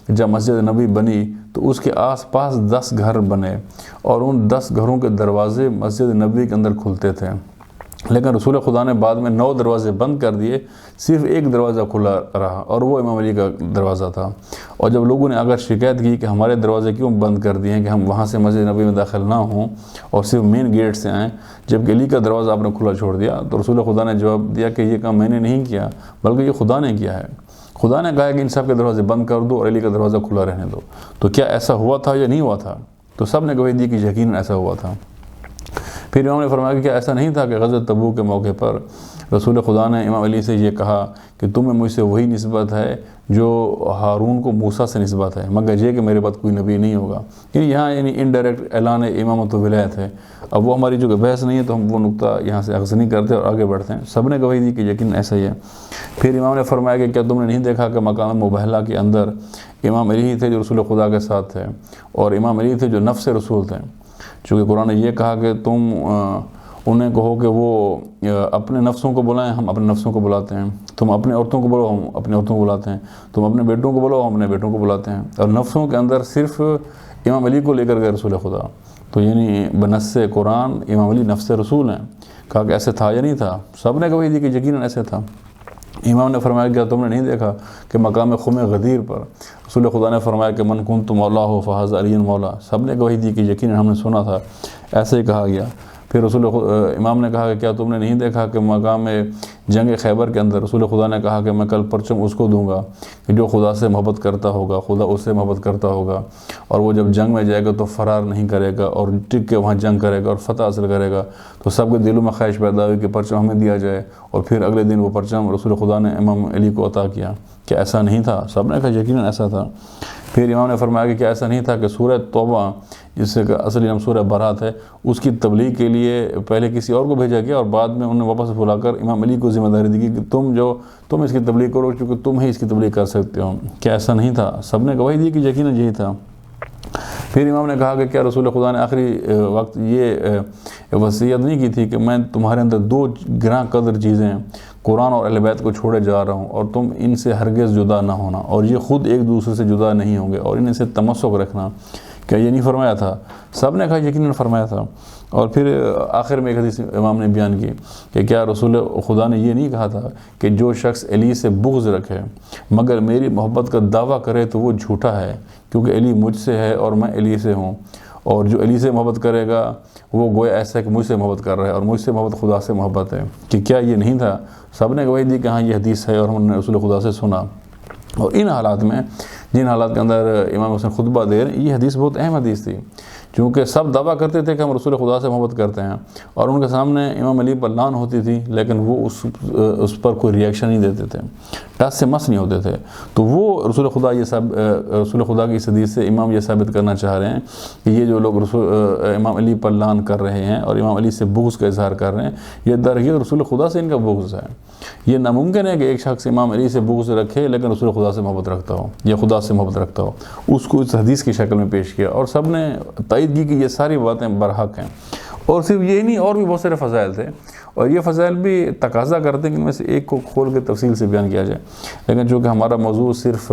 جب مسجد نبی بنی تو اس کے آس پاس 10 گھر بنے اور ان 10 گھروں کے دروازے مسجد نبی کے اندر کھلتے تھے، لیکن رسول خدا نے بعد میں 9 دروازے بند کر دیے، صرف ایک دروازہ کھلا رہا اور وہ امام علی کا دروازہ تھا. اور جب لوگوں نے اگر شکایت کی کہ ہمارے دروازے کیوں بند کر دیے ہیں کہ ہم وہاں سے مسجد نبی میں داخل نہ ہوں اور صرف مین گیٹ سے آئیں جبکہ علی کا دروازہ آپ نے کھلا چھوڑ دیا، تو رسول خدا نے جواب دیا کہ یہ کام میں نے نہیں کیا بلکہ یہ خدا نے کیا ہے. خدا نے کہا کہ ان سب کے دروازے بند کر دو اور علی کا دروازہ کھلا رہنے دو. تو کیا ایسا ہوا تھا یا نہیں ہوا تھا؟ تو سب نے گواہی دی کہ یقیناً ایسا ہوا تھا. پھر امام نے فرمایا کہ کیا ایسا نہیں تھا کہ غزوہ تبوک کے موقع پر رسول خدا نے امام علی سے یہ کہا کہ تمہیں مجھ سے وہی نسبت ہے جو ہارون کو موسیٰ سے نسبت ہے، مگر یہ کہ میرے بعد کوئی نبی نہیں ہوگا. یہاں انڈائریکٹ اعلان امامت و ولایت ہے. اب وہ ہماری جو کہ بحث نہیں ہے تو ہم وہ نقطہ یہاں سے اخذ نہیں کرتے اور آگے بڑھتے ہیں. سب نے گواہی دی کہ یقین ایسا ہی ہے. پھر امام نے فرمایا کہ کیا تم نے نہیں دیکھا کہ مقام مباہلہ کے اندر امام علی ہی تھے جو رسول خدا کے ساتھ تھے اور امام علی تھے جو نفس رسول تھے. چونکہ قرآن نے یہ کہا کہ تم انہیں کہو کہ وہ اپنے نفسوں کو بلائیں، ہم اپنے نفسوں کو بلاتے ہیں. تم اپنے عورتوں کو بلاؤ، ہم اپنے عورتوں کو بلاتے ہیں. تم اپنے بیٹوں کو بلاؤ، ہم اپنے بیٹوں کو بلاتے ہیں. اور نفسوں کے اندر صرف امام علی کو لے کر گئے رسول خدا. تو یعنی بنص قرآن امام علی نفس رسول ہیں. کہا کہ ایسے تھا یا نہیں تھا؟ سب نے گواہی دی کہ یقیناً ایسے تھا. امام نے فرمایا کہ تم نے نہیں دیکھا کہ مقام خم غدیر پر رسول خدا نے فرمایا کہ من کنت مولا ہو فہذا علی مولا. سب نے گواہی دی کہ یقیناً ہم نے سنا تھا، ایسے ہی کہا گیا. پھر امام نے کہا کہ کیا تم نے نہیں دیکھا کہ مقام جنگ خیبر کے اندر رسول خدا نے کہا کہ میں کل پرچم اس کو دوں گا کہ جو خدا سے محبت کرتا ہوگا، خدا اس سے محبت کرتا ہوگا، اور وہ جب جنگ میں جائے گا تو فرار نہیں کرے گا اور ٹک کے وہاں جنگ کرے گا اور فتح حاصل کرے گا. تو سب کے دلوں میں خواہش پیدا ہوئی کہ پرچم ہمیں دیا جائے، اور پھر اگلے دن وہ پرچم رسول خدا نے امام علی کو عطا کیا. کہ ایسا نہیں تھا؟ سب نے کہا یقیناً ایسا تھا. پھر امام نے فرمایا کہ کیا ایسا نہیں تھا کہ سورہ توبہ جس سے کہ اصلی نام سورہ برات ہے اس کی تبلیغ کے لیے پہلے کسی اور کو بھیجا گیا اور بعد میں انہوں نے واپس بلا کر امام علی کو ذمہ داری دی کہ تم اس کی تبلیغ کرو کیونکہ تم ہی اس کی تبلیغ کر سکتے ہو. کیا ایسا نہیں تھا؟ سب نے گواہی دی کہ یقیناً یہی تھا. پھر امام نے کہا کہ کیا رسول خدا نے آخری وقت یہ وصیت نہیں کی تھی کہ میں تمہارے اندر 2 گراں قدر چیزیں قرآن اور اہل بیت کو چھوڑے جا رہا ہوں اور تم ان سے ہرگز جدا نہ ہونا اور یہ خود ایک دوسرے سے جدا نہیں ہوں گے اور ان سے تمسک رکھنا. کیا یہ نہیں فرمایا تھا؟ سب نے کہا یقیناً فرمایا تھا. اور پھر آخر میں ایک حدیث امام نے بیان کی کہ کیا رسول خدا نے یہ نہیں کہا تھا کہ جو شخص علی سے بغض رکھے مگر میری محبت کا دعویٰ کرے تو وہ جھوٹا ہے کیونکہ علی مجھ سے ہے اور میں علی سے ہوں, اور جو علی سے محبت کرے گا وہ گویا ایسا ہے کہ مجھ سے محبت کر رہا ہے اور مجھ سے محبت خدا سے محبت ہے. کہ کیا یہ نہیں تھا؟ سب نے گواہی دی کہ ہاں یہ حدیث ہے اور ہم نے رسول خدا سے سنا. اور ان حالات میں جن حالات کے اندر امام حسین خطبہ دے رہے ہیں, یہ حدیث بہت اہم حدیث تھی کیونکہ سب دعویٰ کرتے تھے کہ ہم رسول خدا سے محبت کرتے ہیں اور ان کے سامنے امام علی پر لان ہوتی تھی لیکن وہ اس پر کوئی ریئیکشن نہیں دیتے تھے, ٹس سے مس نہیں ہوتے تھے. تو وہ رسول خدا کی اس حدیث سے امام یہ ثابت کرنا چاہ رہے ہیں کہ یہ جو لوگ امام علی پر لان کر رہے ہیں اور امام علی سے بغض کا اظہار کر رہے ہیں, یہ درحقیقت رسول خدا سے ان کا بغض ہے. یہ ناممکن ہے کہ ایک شخص امام علی سے بغض رکھے لیکن رسول خدا سے محبت رکھتا ہو یا خدا سے محبت رکھتا ہو. اس کو اس حدیث کی شکل میں پیش کیا اور سب نے تائید کی کہ یہ ساری باتیں برحق ہیں. اور صرف یہی نہیں, اور بھی بہت سارے فضائل تھے اور یہ فضائل بھی تقاضا کرتے ہیں کہ ان میں سے ایک کو کھول کے تفصیل سے بیان کیا جائے, لیکن چونکہ ہمارا موضوع صرف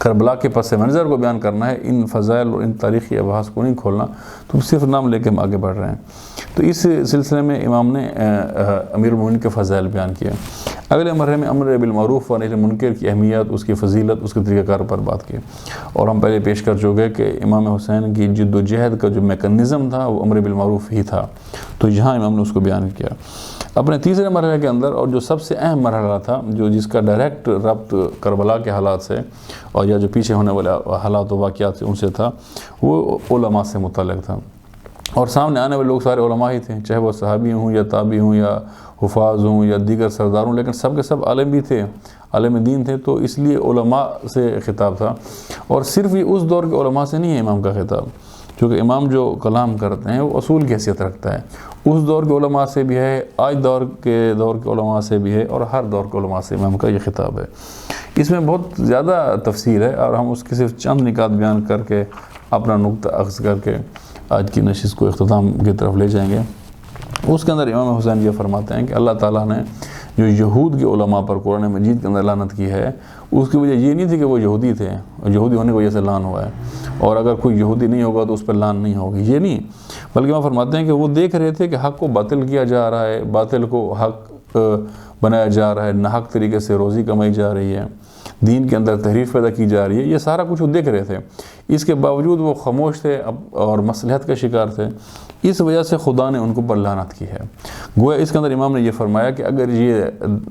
کربلا کے پس منظر کو بیان کرنا ہے, ان فضائل اور ان تاریخی ابحاث کو نہیں کھولنا, تو صرف نام لے کے ہم آگے بڑھ رہے ہیں. تو اس سلسلے میں امام نے امیر المومنین کے فضائل بیان کیے. اگلے مرحلے میں امر بالمعروف و نہی عن المنکر کی اہمیت, اس کی فضیلت, اس کے طریقہ کار پر بات کی. اور ہم پہلے پیش کر چکے کہ امام حسین کی جد و جہد کا جو میکنزم تھا وہ امر بالمعروف ہی تھا, تو یہاں امام نے اس کو بیان کیا. اپنے تیسرے مرحلے کے اندر, اور جو سب سے اہم مرحلہ تھا, جس کا ڈائریکٹ ربط کربلا کے حالات سے اور یا جو پیچھے ہونے والے حالات و واقعات سے ان سے تھا, وہ علماء سے متعلق تھا. اور سامنے آنے والے لوگ سارے علماء ہی تھے, چاہے وہ صحابی ہوں یا تابعی ہوں یا حفاظ ہوں یا دیگر سردار ہوں, لیکن سب کے سب عالم بھی تھے, عالم دین تھے. تو اس لیے علماء سے خطاب تھا. اور صرف یہ اس دور کے علماء سے نہیں ہے امام کا خطاب, کیونکہ امام جو کلام کرتے ہیں وہ اصول کی حیثیت رکھتا ہے. اس دور کے علماء سے بھی ہے, آج دور کے علماء سے بھی ہے, اور ہر دور کے علماء سے امام کا یہ خطاب ہے. اس میں بہت زیادہ تفصیل ہے اور ہم اس کے صرف چند نکات بیان کر کے اپنا نقطہ اخذ کر کے آج کی نشست کو اختتام کی طرف لے جائیں گے. اس کے اندر امام حسین یہ فرماتے ہیں کہ اللہ تعالیٰ نے جو یہود کے علماء پر قرآن مجید کے اندر لعنت کی ہے, اس کی وجہ یہ نہیں تھی کہ وہ یہودی تھے, یہودی ہونے کی وجہ سے لعن ہوا ہے, اور اگر کوئی یہودی نہیں ہوگا تو اس پر لعن نہیں ہوگی, یہ نہیں. بلکہ وہ فرماتے ہیں کہ وہ دیکھ رہے تھے کہ حق کو باطل کیا جا رہا ہے, باطل کو حق بنایا جا رہا ہے, ناحق طریقے سے روزی کمائی جا رہی ہے, دین کے اندر تحریف پیدا کی جا رہی ہے. یہ سارا کچھ وہ دیکھ رہے تھے, اس کے باوجود وہ خاموش تھے اور مصلحت کا شکار تھے. اس وجہ سے خدا نے ان کو پر لعنت کی ہے. گویا اس کے اندر امام نے یہ فرمایا کہ اگر یہ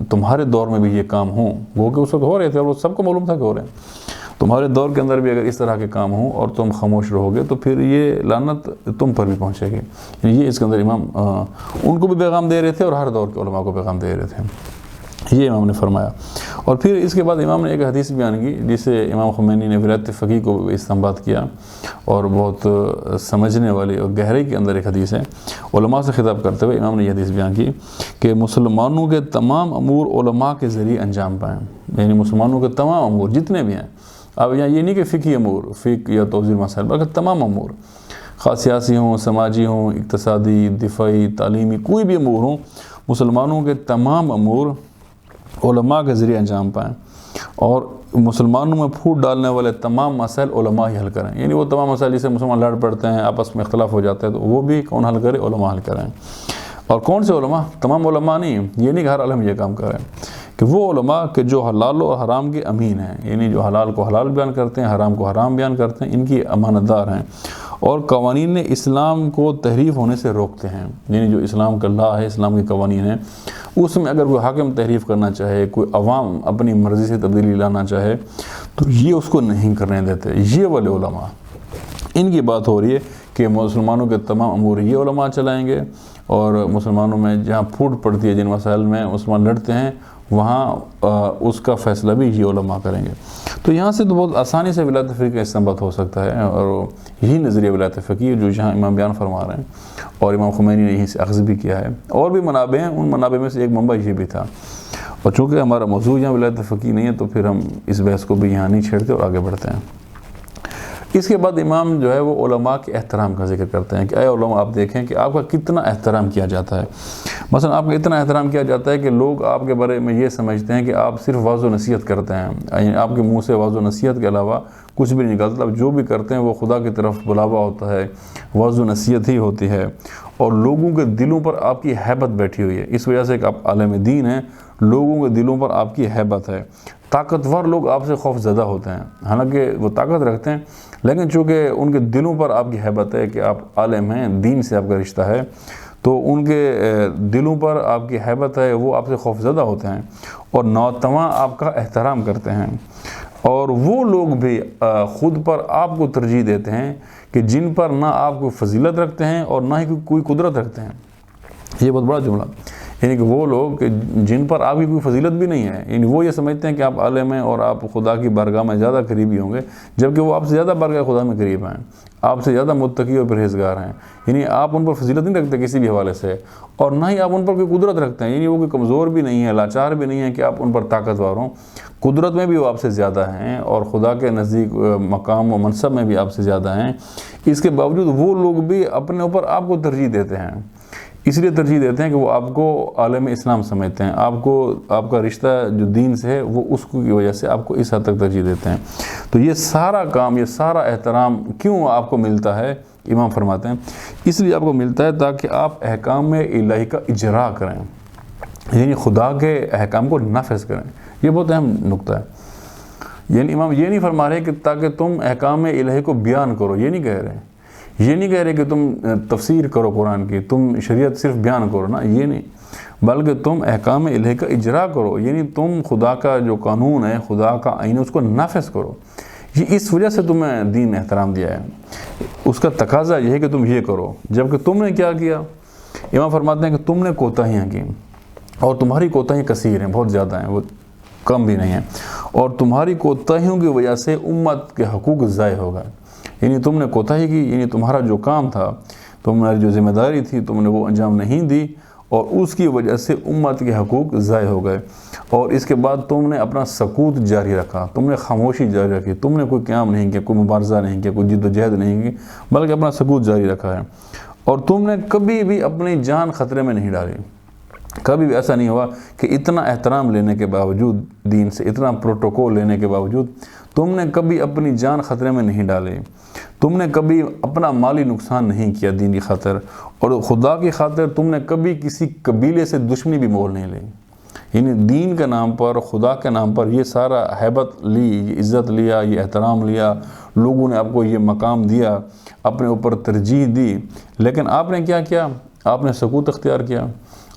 تمہارے دور میں بھی یہ کام ہوں, وہ کہ اس وقت ہو رہے تھے اور وہ سب کو معلوم تھا کہ ہو رہے ہیں, تمہارے دور کے اندر بھی اگر اس طرح کے کام ہوں اور تم خاموش رہو گے تو پھر یہ لعنت تم پر بھی پہنچے گی. یہ اس کے اندر امام ان کو بھی پیغام دے رہے تھے اور ہر دور کے علماء کو پیغام دے رہے تھے, یہ امام نے فرمایا. اور پھر اس کے بعد امام نے ایک حدیث بیان کی جسے امام خمینی نے ولایت فقیہ کو استنباط کیا, اور بہت سمجھنے والی اور گہرائی کے اندر ایک حدیث ہے. علماء سے خطاب کرتے ہوئے امام نے یہ حدیث بیان کی کہ مسلمانوں کے تمام امور علماء کے ذریعے انجام پائیں, یعنی مسلمانوں کے تمام امور جتنے بھی ہیں. اب یہاں یہ نہیں کہ فقہی امور, فقہ یا توضیح مسائل, بلکہ تمام امور, خاص سیاسی ہوں, سماجی ہوں, اقتصادی, دفاعی, تعلیمی, کوئی بھی امور ہوں, مسلمانوں کے تمام امور علماء کے ذریعے انجام پائیں. اور مسلمانوں میں پھوٹ ڈالنے والے تمام مسائل علماء ہی حل کریں, یعنی وہ تمام مسائل جسے مسلمان لڑ پڑتے ہیں, آپس میں اختلاف ہو جاتا ہے, تو وہ بھی کون حل کرے؟ علماء حل کریں. اور کون سے علماء؟ تمام علماء نہیں, یہ نہیں کہ ہر عالم یہ کام کرے, کہ وہ علماء کہ جو حلال و حرام کے امین ہیں, یعنی جو حلال کو حلال بیان کرتے ہیں, حرام کو حرام بیان کرتے ہیں, ان کی امانت دار ہیں, اور قوانین اسلام کو تحریف ہونے سے روکتے ہیں. یعنی جو اسلام کا لا ہے, اسلام کے قوانین ہیں, اس میں اگر کوئی حاکم تحریف کرنا چاہے, کوئی عوام اپنی مرضی سے تبدیلی لانا چاہے, تو یہ اس کو نہیں کرنے دیتے. یہ والے علماء, ان کی بات ہو رہی ہے کہ مسلمانوں کے تمام امور یہ علماء چلائیں گے, اور مسلمانوں میں جہاں پھوٹ پڑتی ہے, جن مسائل میں مسلمان لڑتے ہیں, وہاں اس کا فیصلہ بھی یہ علماء کریں گے. تو یہاں سے تو بہت آسانی سے ولایت فقیہ کا استنباط ہو سکتا ہے, اور یہی نظریہ ولایت فقیہ جو یہاں امام بیان فرما رہے ہیں, اور امام خمینی نے یہیں سے اخذ بھی کیا ہے. اور بھی منابع ہیں, ان منابع میں سے ایک منبع یہ بھی تھا. اور چونکہ ہمارا موضوع یہاں ولایت فقیہ نہیں ہے, تو پھر ہم اس بحث کو بھی یہاں نہیں چھیڑتے اور آگے بڑھتے ہیں. اس کے بعد امام جو ہے وہ علماء کے احترام کا ذکر کرتے ہیں کہ اے علماء آپ دیکھیں کہ آپ کا کتنا احترام کیا جاتا ہے. مثلا آپ کا اتنا احترام کیا جاتا ہے کہ لوگ آپ کے بارے میں یہ سمجھتے ہیں کہ آپ صرف واضح و نصیحت کرتے ہیں, یعنی آپ کے منہ سے واضح و نصیحت کے علاوہ کچھ بھی نہیں نکلتا, آپ جو بھی کرتے ہیں وہ خدا کی طرف بلاوا ہوتا ہے, واضح و نصیحت ہی ہوتی ہے, اور لوگوں کے دلوں پر آپ کی ہیبت بیٹھی ہوئی ہے. اس وجہ سے کہ آپ عالم دین ہیں, لوگوں کے دلوں پر آپ کی ہیبت ہے. طاقتور لوگ آپ سے خوف زدہ ہوتے ہیں, حالانکہ وہ طاقت رکھتے ہیں, لیکن چونکہ ان کے دلوں پر آپ کی ہیبت ہے کہ آپ عالم ہیں, دین سے آپ کا رشتہ ہے, تو ان کے دلوں پر آپ کی ہیبت ہے, وہ آپ سے خوف زدہ ہوتے ہیں اور ناتواں آپ کا احترام کرتے ہیں. اور وہ لوگ بھی خود پر آپ کو ترجیح دیتے ہیں کہ جن پر نہ آپ کو فضیلت رکھتے ہیں اور نہ ہی کوئی قدرت رکھتے ہیں. یہ بہت بڑا جملہ, یعنی کہ وہ لوگ کہ جن پر آپ کی کوئی فضیلت بھی نہیں ہے, یعنی وہ یہ سمجھتے ہیں کہ آپ عالم ہیں اور آپ خدا کی بارگاہ میں زیادہ قریبی ہوں گے, جبکہ وہ آپ سے زیادہ بارگاہ خدا میں قریب ہیں, آپ سے زیادہ متقی اور پرہیزگار ہیں. یعنی آپ ان پر فضیلت نہیں رکھتے کسی بھی حوالے سے, اور نہ ہی آپ ان پر کوئی قدرت رکھتے ہیں, یعنی وہ کوئی کمزور بھی نہیں ہے, لاچار بھی نہیں ہے کہ آپ ان پر طاقتور ہوں. قدرت میں بھی وہ آپ سے زیادہ ہیں اور خدا کے نزدیک مقام و منصب میں بھی آپ سے زیادہ ہیں. اس کے باوجود وہ لوگ بھی اپنے اوپر آپ کو ترجیح دیتے ہیں, اس لیے ترجیح دیتے ہیں کہ وہ آپ کو عالم اسلام سمجھتے ہیں, آپ کا رشتہ جو دین سے ہے وہ اس کی وجہ سے آپ کو اس حد تک ترجیح دیتے ہیں. تو یہ سارا کام, یہ سارا احترام کیوں آپ کو ملتا ہے؟ امام فرماتے ہیں اس لیے آپ کو ملتا ہے تاکہ آپ احکام الہی کا اجرا کریں, یعنی خدا کے احکام کو نافذ کریں. یہ بہت اہم نقطہ ہے. یعنی امام یہ نہیں فرما رہے کہ تاکہ تم احکام الہی کو بیان کرو, یہ نہیں کہہ رہے, یہ نہیں کہہ رہے کہ تم تفسیر کرو قرآن کی, تم شریعت صرف بیان کرو نا, یہ نہیں, بلکہ تم احکام الہی کا اجرا کرو, یعنی تم خدا کا جو قانون ہے, خدا کا آئین ہے, اس کو نافذ کرو. یہ اس وجہ سے تمہیں دین نے احترام دیا ہے, اس کا تقاضا یہ ہے کہ تم یہ کرو. جبکہ تم نے کیا کیا؟ امام فرماتے ہیں کہ تم نے کوتاہیاں کی, اور تمہاری کوتاہیاں کثیر ہیں, بہت زیادہ ہیں, وہ کم بھی نہیں ہیں, اور تمہاری کوتاہیوں کی وجہ سے امت کے حقوق ضائع ہو گئے. یعنی تم نے کوتاہی کی, یعنی تمہارا جو کام تھا, تمہاری جو ذمہ داری تھی, تم نے وہ انجام نہیں دی, اور اس کی وجہ سے امت کے حقوق ضائع ہو گئے. اور اس کے بعد تم نے اپنا سکوت جاری رکھا, تم نے خاموشی جاری رکھی, تم نے کوئی قیام نہیں کیا, کوئی مبارزہ نہیں کیا, کوئی جد و جہد نہیں کی, بلکہ اپنا سکوت جاری رکھا ہے. اور تم نے کبھی بھی اپنی جان خطرے میں نہیں ڈالی. کبھی بھی ایسا نہیں ہوا کہ اتنا احترام لینے کے باوجود, دین سے اتنا پروٹوکول لینے کے باوجود, تم نے کبھی اپنی جان خطرے میں نہیں ڈالی, تم نے کبھی اپنا مالی نقصان نہیں کیا دین کی خاطر, اور خدا کی خاطر تم نے کبھی کسی قبیلے سے دشمنی بھی مول نہیں لی. یعنی دین کے نام پر, خدا کے نام پر یہ سارا ہیبت لی, یہ عزت لیا, یہ احترام لیا, لوگوں نے آپ کو یہ مقام دیا, اپنے اوپر ترجیح دی, لیکن آپ نے کیا کیا؟ آپ نے سکوت اختیار کیا,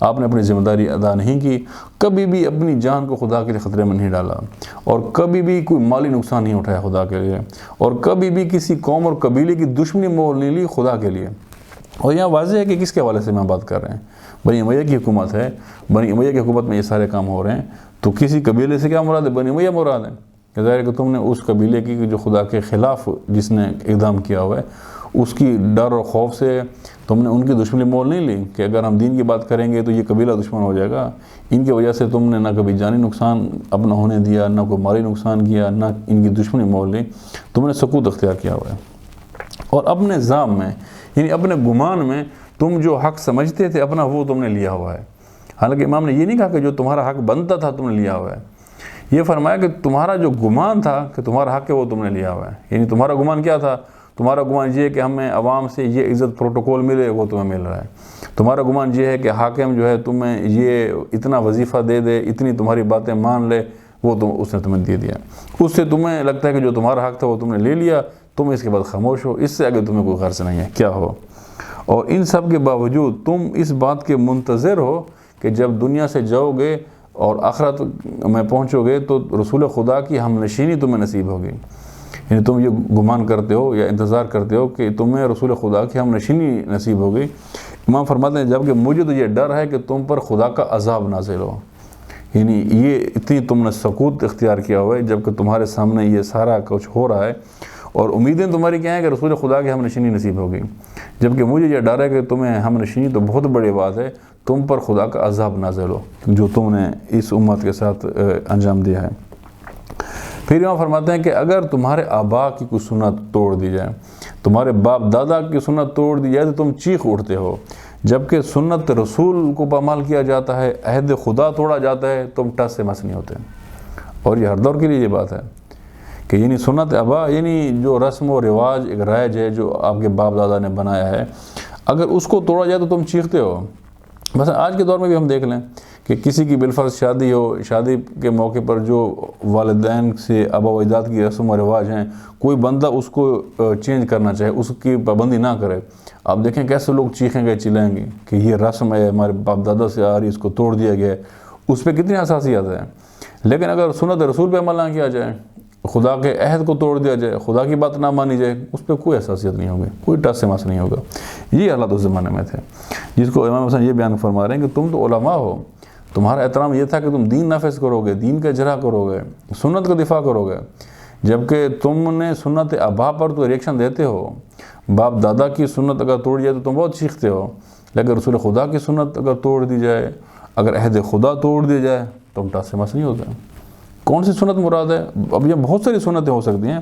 آپ نے اپنی ذمہ داری ادا نہیں کی, کبھی بھی اپنی جان کو خدا کے لیے خطرے میں نہیں ڈالا, اور کبھی بھی کوئی مالی نقصان نہیں اٹھایا خدا کے لیے, اور کبھی بھی کسی قوم اور قبیلے کی دشمنی مول نہیں لی خدا کے لیے. اور یہاں واضح ہے کہ کس کے حوالے سے ہم بات کر رہے ہیں, بنی امیہ کی حکومت ہے, بنی امیہ کی حکومت میں یہ سارے کام ہو رہے ہیں, تو کسی قبیلے سے کیا مراد ہے؟ بنی امیہ مراد ہے. کہ ظاہر ہے کہ تم نے اس قبیلے کی جو خدا کے خلاف جس نے اقدام کیا ہوا ہے, اس کی ڈر اور خوف سے تم نے ان کی دشمنی مول نہیں لی کہ اگر ہم دین کی بات کریں گے تو یہ قبیلہ دشمن ہو جائے گا. ان کی وجہ سے تم نے نہ کبھی جانی نقصان اپنا ہونے دیا, نہ کوئی مالی نقصان کیا, نہ ان کی دشمنی مول لی, تم نے سکوت اختیار کیا ہوا ہے. اور اپنے ذام میں, یعنی اپنے گمان میں, تم جو حق سمجھتے تھے اپنا, وہ تم نے لیا ہوا ہے. حالانکہ امام نے یہ نہیں کہا کہ جو تمہارا حق بنتا تھا تم نے لیا ہوا ہے, یہ فرمایا کہ تمہارا جو گمان تھا کہ تمہارا حق ہے وہ تم نے لیا ہوا ہے. یعنی تمہارا گمان کیا تھا؟ تمہارا گمان یہ ہے کہ ہمیں عوام سے یہ عزت پروٹوکول ملے, وہ تمہیں مل رہا ہے. تمہارا گمان یہ ہے کہ حاکم جو ہے تمہیں یہ اتنا وظیفہ دے دے, اتنی تمہاری باتیں مان لے, وہ اس نے تمہیں دے دیا. اس سے تمہیں لگتا ہے کہ جو تمہارا حق تھا وہ تم نے لے لیا, تم اس کے بعد خاموش ہو, اس سے آگے تمہیں کوئی غرض نہیں ہے کیا ہو. اور ان سب کے باوجود تم اس بات کے منتظر ہو کہ جب دنیا سے جاؤ گے اور آخرت میں پہنچو گے تو رسول خدا کی ہم نشینی تمہیں نصیب ہوگی. یعنی تم یہ گمان کرتے ہو یا انتظار کرتے ہو کہ تمہیں رسول خدا کی ہم نشینی نصیب ہوگی. امام فرماتے ہیں جبکہ مجھے تو یہ ڈر ہے کہ تم پر خدا کا عذاب نازل ہو. یعنی یہ اتنی تم نے سکوت اختیار کیا ہوا ہے جبکہ تمہارے سامنے یہ سارا کچھ ہو رہا ہے, اور امیدیں تمہاری کیا ہیں کہ رسول خدا کی ہم نشینی نصیب ہوگی. جبکہ مجھے یہ ڈر ہے کہ تمہیں ہم نشینی تو بہت بڑی بات ہے, تم پر خدا کا عذاب نازل ہو جو تم نے اس امت کے ساتھ انجام دیا ہے. پھر امام فرماتے ہیں کہ اگر تمہارے آبا کی کوئی سنت توڑ دی جائے، تمہارے باپ دادا کی سنت توڑ دی جائے تو تم چیخ اٹھتے ہو، جبکہ سنت رسول کو پامال کیا جاتا ہے، عہد خدا توڑا جاتا ہے، تم ٹس سے مس نہیں ہوتے۔ اور یہ ہر دور کے لیے یہ بات ہے کہ یعنی سنت آبا یعنی جو رسم و رواج ایک رائج ہے جو آپ کے باپ دادا نے بنایا ہے، اگر اس کو توڑا جائے تو تم چیختے ہو۔ بس آج کے دور میں بھی ہم دیکھ لیں کہ کسی کی بالفرض شادی ہو، شادی کے موقع پر جو والدین سے آبا و اجداد کی رسم و رواج ہیں، کوئی بندہ اس کو چینج کرنا چاہے، اس کی پابندی نہ کرے، آپ دیکھیں کیسے لوگ چیخیں گے چلائیں گے کہ یہ رسم ہے ہمارے باپ دادا سے آ رہی، اس کو توڑ دیا گیا ہے، اس پہ کتنی حساسیت ہے۔ لیکن اگر سنت رسول پہ عمل نہ کیا جائے، خدا کے عہد کو توڑ دیا جائے، خدا کی بات نہ مانی جائے، اس پہ کوئی حساسیت نہیں ہوگی، کوئی ٹس سے مس نہیں ہوگا۔ یہ حالات اس زمانے میں تھے، جس کو امام حسن یہ بیان فرما رہے ہیں کہ تم تو علماء ہو، تمہارا احترام یہ تھا کہ تم دین نافذ کرو گے، دین کا اجرا کرو گے، سنت کا دفاع کرو گے، جبکہ تم نے سنت آبا پر تو ریئیکشن دیتے ہو۔ باپ دادا کی سنت اگر توڑ جائے تو تم بہت چیختے ہو، لیکن رسول خدا کی سنت اگر توڑ دی جائے، اگر عہد خدا توڑ دی جائے، تم ٹس سے مس نہیں ہوتے۔ کون سی سنت مراد ہے؟ اب یہ بہت ساری سنتیں ہو سکتی ہیں،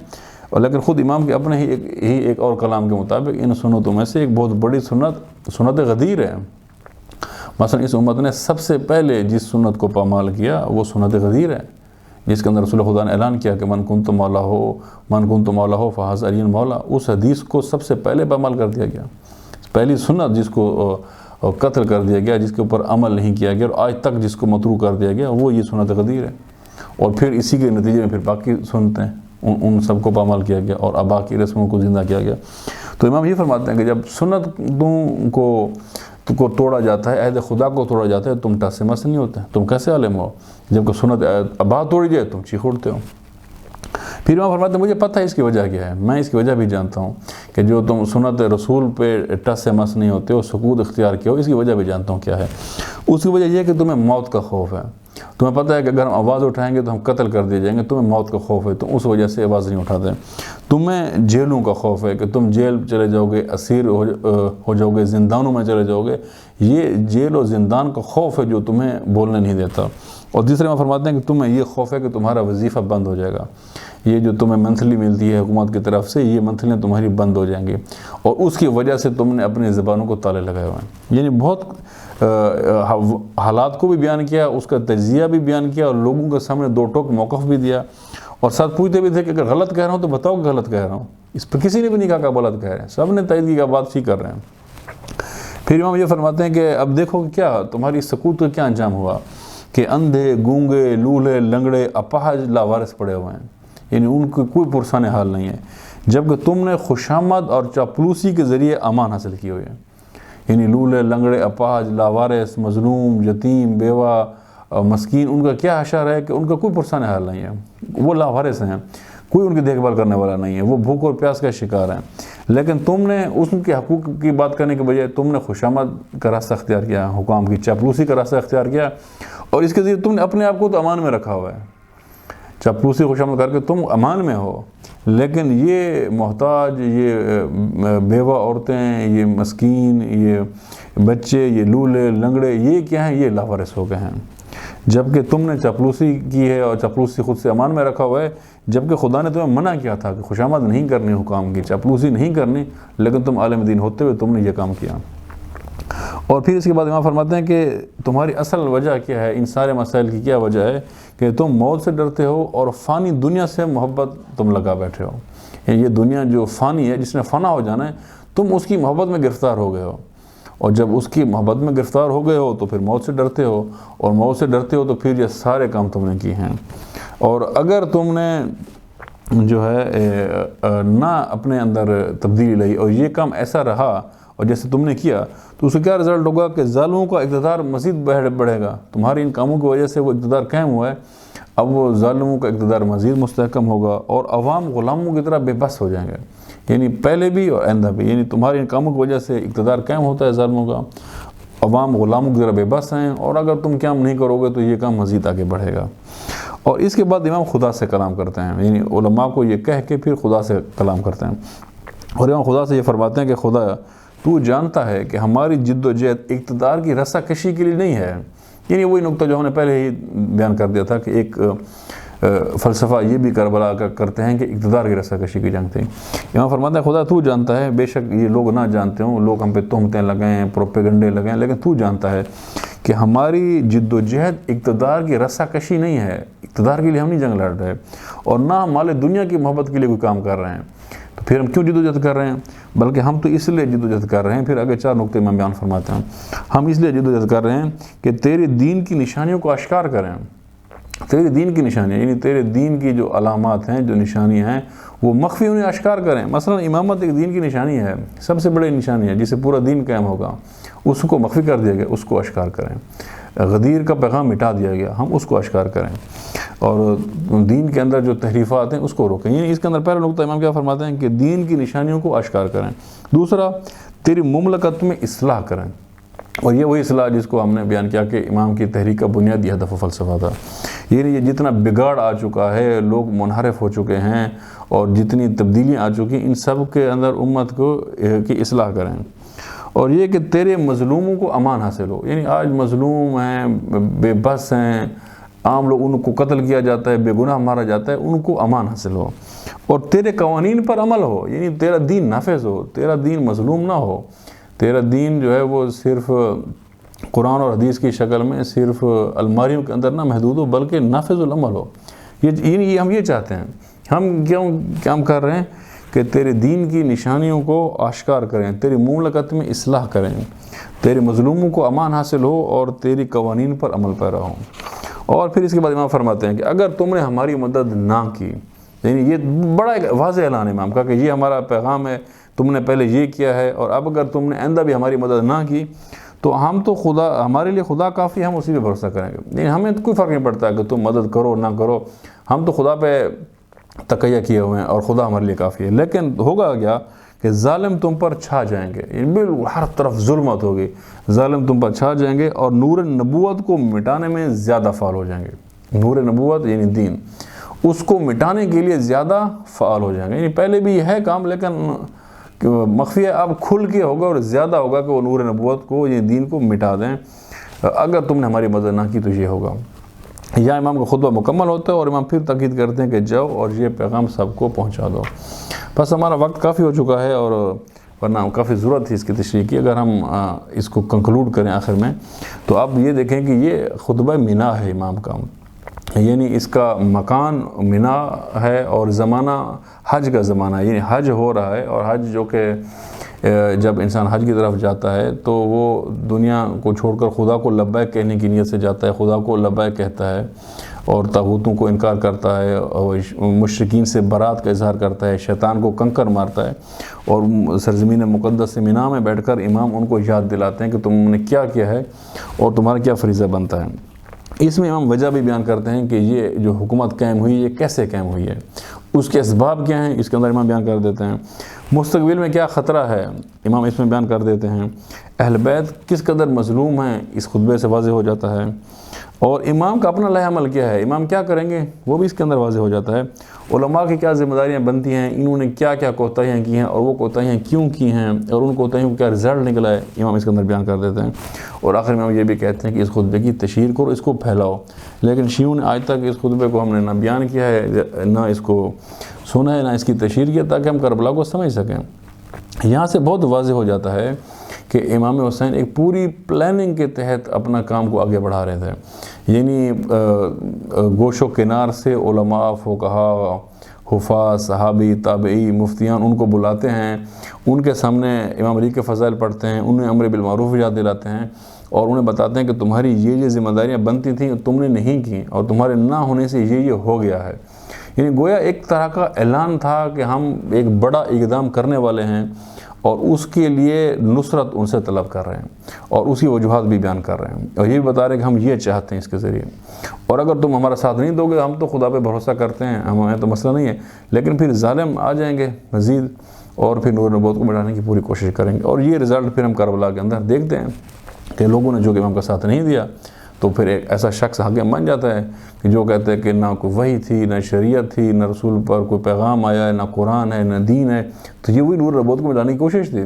لیکن خود امام کے اپنے ہی ایک اور کلام کے مطابق ان سنتوں میں سے ایک بہت بڑی سنت غدیر ہے۔ مثلا اس امت نے سب سے پہلے جس سنت کو پامال کیا وہ سنت غدیر ہے، جس کے اندر رسول خدا نے اعلان کیا کہ من کنت مولا ہو فحاذ علی مولا۔ اس حدیث کو سب سے پہلے پامال کر دیا گیا، پہلی سنت جس کو قتل کر دیا گیا، جس کے اوپر عمل نہیں کیا گیا اور آج تک جس کو متروک کر دیا گیا، وہ یہ سنت غدیر ہے۔ اور پھر اسی کے نتیجے میں پھر باقی سنتیں ان سب کو پامال کیا گیا اور آبا کی رسموں کو زندہ کیا گیا۔ تو امام یہ فرماتے ہیں کہ جب سنتوں کو توڑا جاتا ہے، عہد خدا کو توڑا جاتا ہے، تم ٹس سے مس نہیں ہوتے، تم کیسے عالم ہو؟ جبکہ سنت آبا توڑی جائے تم چیخ اٹھتے ہو۔ پھر امام فرماتے ہیں مجھے پتہ ہے اس کی وجہ کیا ہے، میں اس کی وجہ بھی جانتا ہوں کہ جو تم سنت رسول پہ ٹس سے مس نہیں ہوتے ہو، سکوت اختیار کیا ہو، اس کی وجہ بھی جانتا ہوں کیا ہے۔ اس کی وجہ یہ ہے کہ تمہیں موت کا خوف ہے، تمہیں پتہ ہے کہ اگر ہم آواز اٹھائیں گے تو ہم قتل کر دیے جائیں گے، تمہیں موت کا خوف ہے، تم اس وجہ سے آواز نہیں اٹھاتے۔ تمہیں جیلوں کا خوف ہے کہ تم جیل چلے جاؤ گے، اسیر ہو جاؤ گے، زندانوں میں چلے جاؤ گے، یہ جیل اور زندان کا خوف ہے جو تمہیں بولنے نہیں دیتا۔ اور دوسرے میں فرماتے ہیں کہ تمہیں یہ خوف ہے کہ تمہارا وظیفہ بند ہو جائے گا، یہ جو تمہیں منتھلی ملتی ہے حکومت کی طرف سے، یہ منتھلیاں تمہاری بند ہو جائیں گی، اور اس کی وجہ سے تم نے اپنی زبانوں کو تالے لگائے ہوئے ہیں۔ یعنی بہت حالات کو بھی بیان کیا، اس کا تجزیہ بھی بیان کیا، اور لوگوں کے سامنے دو ٹوک موقف بھی دیا، اور ساتھ پوچھتے بھی تھے کہ اگر غلط کہہ رہا ہوں تو بتاؤ کہ غلط کہہ رہا ہوں۔ اس پر کسی نے بھی نہیں کہا کہ غلط کہہ رہے ہیں، سب نے تائید کی کہ بات ٹھیک کر رہے ہیں۔ پھر امام یہ فرماتے ہیں کہ اب دیکھو کہ کیا تمہاری سکوت کا کیا انجام ہوا، کہ اندھے، گونگے، لولے، لنگڑے، اپاہج لاوارث پڑے ہوئے ہیں، یعنی ان کو کوئی پرسان حال نہیں ہے، جبکہ تم نے خوشامد اور چاپلوسی کے ذریعے امان حاصل کی ہوئی ہے۔ یعنی لولے، لنگڑے، اپاہج، لاوارث، مظلوم، یتیم، بیوہ، مسکین، ان کا کیا حشر ہے کہ ان کا کوئی پرسان حال نہیں ہے، وہ لاوارث ہیں، کوئی ان کی دیکھ بھال کرنے والا نہیں ہے، وہ بھوک اور پیاس کا شکار ہیں، لیکن تم نے اس کے حقوق کی بات کرنے کے بجائے تم نے خوشامد کا راستہ اختیار کیا، حکام کی چاپلوسی کا راستہ اختیار کیا، اور اس کے ذریعے تم نے اپنے آپ کو تو امان میں رکھا ہوا ہے، چاپلوسی خوشامد کر کے تم امان میں ہو، لیکن یہ محتاج، یہ بیوہ عورتیں، یہ مسکین، یہ بچے، یہ لولے، لنگڑے، یہ کیا ہیں؟ یہ لاوارث ہو گئے ہیں، جبکہ تم نے چاپلوسی کی ہے اور چاپلوسی خود سے امان میں رکھا ہوا ہے، جبکہ خدا نے تمہیں منع کیا تھا کہ خوشامد نہیں کرنی حکام کی، چاپلوسی نہیں کرنی، لیکن تم عالم دین ہوتے ہوئے تم نے یہ کام کیا۔ اور پھر اس کے بعد امام فرماتے ہیں کہ تمہاری اصل وجہ کیا ہے، ان سارے مسائل کی کیا وجہ ہے کہ تم موت سے ڈرتے ہو اور فانی دنیا سے محبت تم لگا بیٹھے ہو، یہ دنیا جو فانی ہے، جس نے فنا ہو جانا ہے، تم اس کی محبت میں گرفتار ہو گئے ہو، اور جب اس کی محبت میں گرفتار ہو گئے ہو تو پھر موت سے ڈرتے ہو، اور موت سے ڈرتے ہو تو پھر یہ سارے کام تم نے کیے ہیں۔ اور اگر تم نے جو ہے نہ اپنے اندر تبدیلی لائی اور یہ کام ایسا رہا اور جیسے تم نے کیا، تو اس کا کیا رزلٹ ہوگا کہ ظالموں کا اقتدار مزید بڑھے گا، تمہاری ان کاموں کی وجہ سے وہ اقتدار قائم ہوا ہے، اب وہ ظالموں کا اقتدار مزید مستحکم ہوگا، اور عوام غلاموں کی طرح بے بس ہو جائیں گے، یعنی پہلے بھی اور آئندہ بھی، یعنی تمہاری ان کاموں کی وجہ سے اقتدار قائم ہوتا ہے ظالموں کا، عوام غلاموں کی طرح بے بس ہیں، اور اگر تم کام نہیں کرو گے تو یہ کام مزید آگے بڑھے گا۔ اور اس کے بعد امام خدا سے کلام کرتے ہیں، یعنی علماء کو یہ کہہ کے پھر خدا سے کلام کرتے ہیں، اور امام خدا سے یہ فرماتے ہیں کہ خدا تو جانتا ہے کہ ہماری جد و جہد اقتدار کی رسا کشی کے لیے نہیں ہے، یعنی وہی نقطہ جو ہم نے پہلے ہی بیان کر دیا تھا کہ ایک فلسفہ یہ بھی کربلا کا کرتے ہیں کہ اقتدار کی رسا کشی کی جنگ تھی۔ امام فرماتے ہیں خدا تو جانتا ہے، بے شک یہ لوگ نہ جانتے ہوں، لوگ ہم پہ تہمتیں لگائیں، پروپیگنڈے لگائیں، لیکن تو جانتا ہے کہ ہماری جد و جہد اقتدار کی رسا کشی نہیں ہے، اقتدار کے لیے ہم نہیں جنگ لڑ رہے اور نہ ہم مال دنیا کی محبت کے لیے کوئی کام کر رہے ہیں، تو پھر ہم کیوں جد و جہد کر رہے ہیں؟ بلکہ ہم تو اس لیے جد و جہد کر رہے ہیں، پھر آگے 4 نقطے میں بیان فرماتے ہیں، ہم اس لیے جد و جہد کر رہے ہیں کہ تیرے دین کی نشانیوں کو اشکار کریں۔ تیرے دین کی نشانیاں یعنی تیرے دین کی جو علامات ہیں، جو نشانیاں ہیں، وہ مخفی انہیں اشکار کریں۔ مثلا امامت ایک دین کی نشانی ہے، سب سے بڑی نشانی ہے، جس سے پورا دین قائم ہوگا، اس کو مخفی کر دیا گیا، اس کو اشکار کریں۔ غدیر کا پیغام مٹا دیا گیا، ہم اس کو اشکار کریں، اور دین کے اندر جو تحریفات ہیں اس کو روکیں۔ یعنی اس کے اندر پہلا نقطہ امام کیا فرماتے ہیں کہ دین کی نشانیوں کو اشکار کریں۔ دوسرا، تیری مملکت میں اصلاح کریں، اور یہ وہی اصلاح جس کو ہم نے بیان کیا کہ امام کی تحریک کا بنیادی ہدف و فلسفہ تھا۔ یہ جتنا بگاڑ آ چکا ہے، لوگ منحرف ہو چکے ہیں، اور جتنی تبدیلیاں آ چکی ہیں، ان سب کے اندر امت کو کی اصلاح کریں۔ اور یہ کہ تیرے مظلوموں کو امان حاصل ہو، یعنی آج مظلوم ہیں، بے بس ہیں، عام لوگ، ان کو قتل کیا جاتا ہے، بے گناہ مارا جاتا ہے، ان کو امان حاصل ہو، اور تیرے قوانین پر عمل ہو، یعنی تیرا دین نافذ ہو، تیرا دین مظلوم نہ ہو، تیرا دین جو ہے وہ صرف قرآن اور حدیث کی شکل میں صرف الماریوں کے اندر نہ محدود ہو، بلکہ نافذ العمل ہو۔ یہ ہم یہ چاہتے ہیں۔ ہم کیوں کر رہے ہیں کہ تیرے دین کی نشانیوں کو آشکار کریں، تیری مملکت میں اصلاح کریں، تیرے مظلوموں کو امان حاصل ہو، اور تیری قوانین پر عمل پیرا ہو۔ اور پھر اس کے بعد امام فرماتے ہیں کہ اگر تم نے ہماری مدد نہ کی، یعنی یہ بڑا ایک واضح اعلان ہے امام کا کہ یہ ہمارا پیغام ہے، تم نے پہلے یہ کیا ہے، اور اب اگر تم نے آئندہ بھی ہماری مدد نہ کی تو ہم تو ہمارے لیے خدا کافی ہے، ہم اسی پہ بھروسہ کریں گے۔ یعنی ہمیں کوئی فرق نہیں پڑتا کہ تم مدد کرو نہ کرو، ہم تو خدا پہ تقیہ کیے ہوئے ہیں، اور خدا ہمارے لیے کافی ہے۔ لیکن ہوگا کیا کہ ظالم تم پر چھا جائیں گے، یعنی بالکل ہر طرف ظلمت ہوگی، ظالم تم پر چھا جائیں گے، اور نور نبوت کو مٹانے میں زیادہ فعال ہو جائیں گے۔ نور نبوت یعنی دین، اس کو مٹانے کے لیے زیادہ فعال ہو جائیں گے۔ یعنی پہلے بھی یہ ہے کام، لیکن مخفی ہے، اب کھل کے ہوگا اور زیادہ ہوگا کہ وہ نور نبوت کو، یہ دین کو مٹا دیں۔ اگر تم نے ہماری مدد نہ کی تو یہ ہوگا۔ یہاں امام کا خطبہ مکمل ہوتا ہے، اور امام پھر تاکید کرتے ہیں کہ جاؤ اور یہ پیغام سب کو پہنچا دو۔ بس ہمارا وقت کافی ہو چکا ہے، اور ورنہ کافی ضرورت تھی اس کی تشریح کی۔ اگر ہم اس کو کنکلوڈ کریں آخر میں، تو اب یہ دیکھیں کہ یہ خطبہ مینا ہے امام کا، یعنی اس کا مکان مینا ہے، اور زمانہ حج کا زمانہ ہے، یعنی حج ہو رہا ہے، اور حج جو کہ جب انسان حج کی طرف جاتا ہے تو وہ دنیا کو چھوڑ کر خدا کو لبیک کہنے کی نیت سے جاتا ہے، خدا کو لبیک کہتا ہے، اور طاغوتوں کو انکار کرتا ہے، اور مشرکین سے برات کا اظہار کرتا ہے، شیطان کو کنکر مارتا ہے، اور سرزمین مقدس مینا میں بیٹھ کر امام ان کو یاد دلاتے ہیں کہ تم نے کیا کیا ہے اور تمہارا کیا فریضہ بنتا ہے۔ اس میں امام وجہ بھی بیان کرتے ہیں کہ یہ جو حکومت قائم ہوئی، یہ کیسے قائم ہوئی ہے، اس کے اسباب کیا ہیں، اس کے اندر امام بیان کر دیتے ہیں۔ مستقبل میں کیا خطرہ ہے، امام اس میں بیان کر دیتے ہیں۔ اہل بیت کس قدر مظلوم ہیں، اس خطبے سے واضح ہو جاتا ہے، اور امام کا اپنا لائحہ عمل کیا ہے، امام کیا کریں گے وہ بھی اس کے اندر واضح ہو جاتا ہے۔ علماء کی کیا ذمہ داریاں بنتی ہیں، انہوں نے کیا کیا کوتاہیاں کی ہیں، اور وہ کوتاہیاں کیوں کی ہیں، اور ان کوتاہیوں کو کیا رزلٹ نکلا ہے، امام اس کے اندر بیان کر دیتے ہیں۔ اور آخر میں ہم یہ بھی کہتے ہیں کہ اس خطبے کی تشہیر کرو، اس کو پھیلاؤ۔ لیکن شیعوں نے آج تک اس خطبے کو ہم نے نہ بیان کیا ہے، نہ اس کو سنا ہے، نہ اس کی تشہیر کیا، تاکہ ہم کربلا کو سمجھ سکیں۔ یہاں سے بہت واضح ہو جاتا ہے کہ امام حسین ایک پوری پلاننگ کے تحت اپنا کام کو آگے بڑھا رہے تھے، یعنی گوش و کنار سے علماء، فقہاء، حفاظ، صحابی، تابعی، مفتیان ان کو بلاتے ہیں، ان کے سامنے امام علی کے فضائل پڑھتے ہیں، انہیں امر بالمعروف یاد دلاتے ہیں، اور انہیں بتاتے ہیں کہ تمہاری یہ ذمہ داریاں بنتی تھیں تم نے نہیں کی، اور تمہارے نہ ہونے سے یہ ہو گیا ہے۔ یعنی گویا ایک طرح کا اعلان تھا کہ ہم ایک بڑا اقدام کرنے والے ہیں، اور اس کے لیے نصرت ان سے طلب کر رہے ہیں، اور اسی وجوہات بھی بیان کر رہے ہیں، اور یہ بھی بتا رہے ہیں کہ ہم یہ چاہتے ہیں اس کے ذریعے، اور اگر تم ہمارا ساتھ نہیں دو گے، ہم تو خدا پہ بھروسہ کرتے ہیں، ہمیں تو مسئلہ نہیں ہے، لیکن پھر ظالم آ جائیں گے مزید، اور پھر نور نبوت کو مٹانے کی پوری کوشش کریں گے۔ اور یہ رزلٹ پھر ہم کربلا کے اندر دیکھتے ہیں کہ لوگوں نے جو کہ امام کا ساتھ نہیں دیا، تو پھر ایک ایسا شخص حاکم بن جاتا ہے کہ جو کہتے ہیں کہ نہ کوئی وحی تھی، نہ شریعت تھی، نہ رسول پر کوئی پیغام آیا ہے، نہ قرآن ہے، نہ دین ہے، تو یہ وہی نور نبوت کو مٹانے کی کوشش تھی۔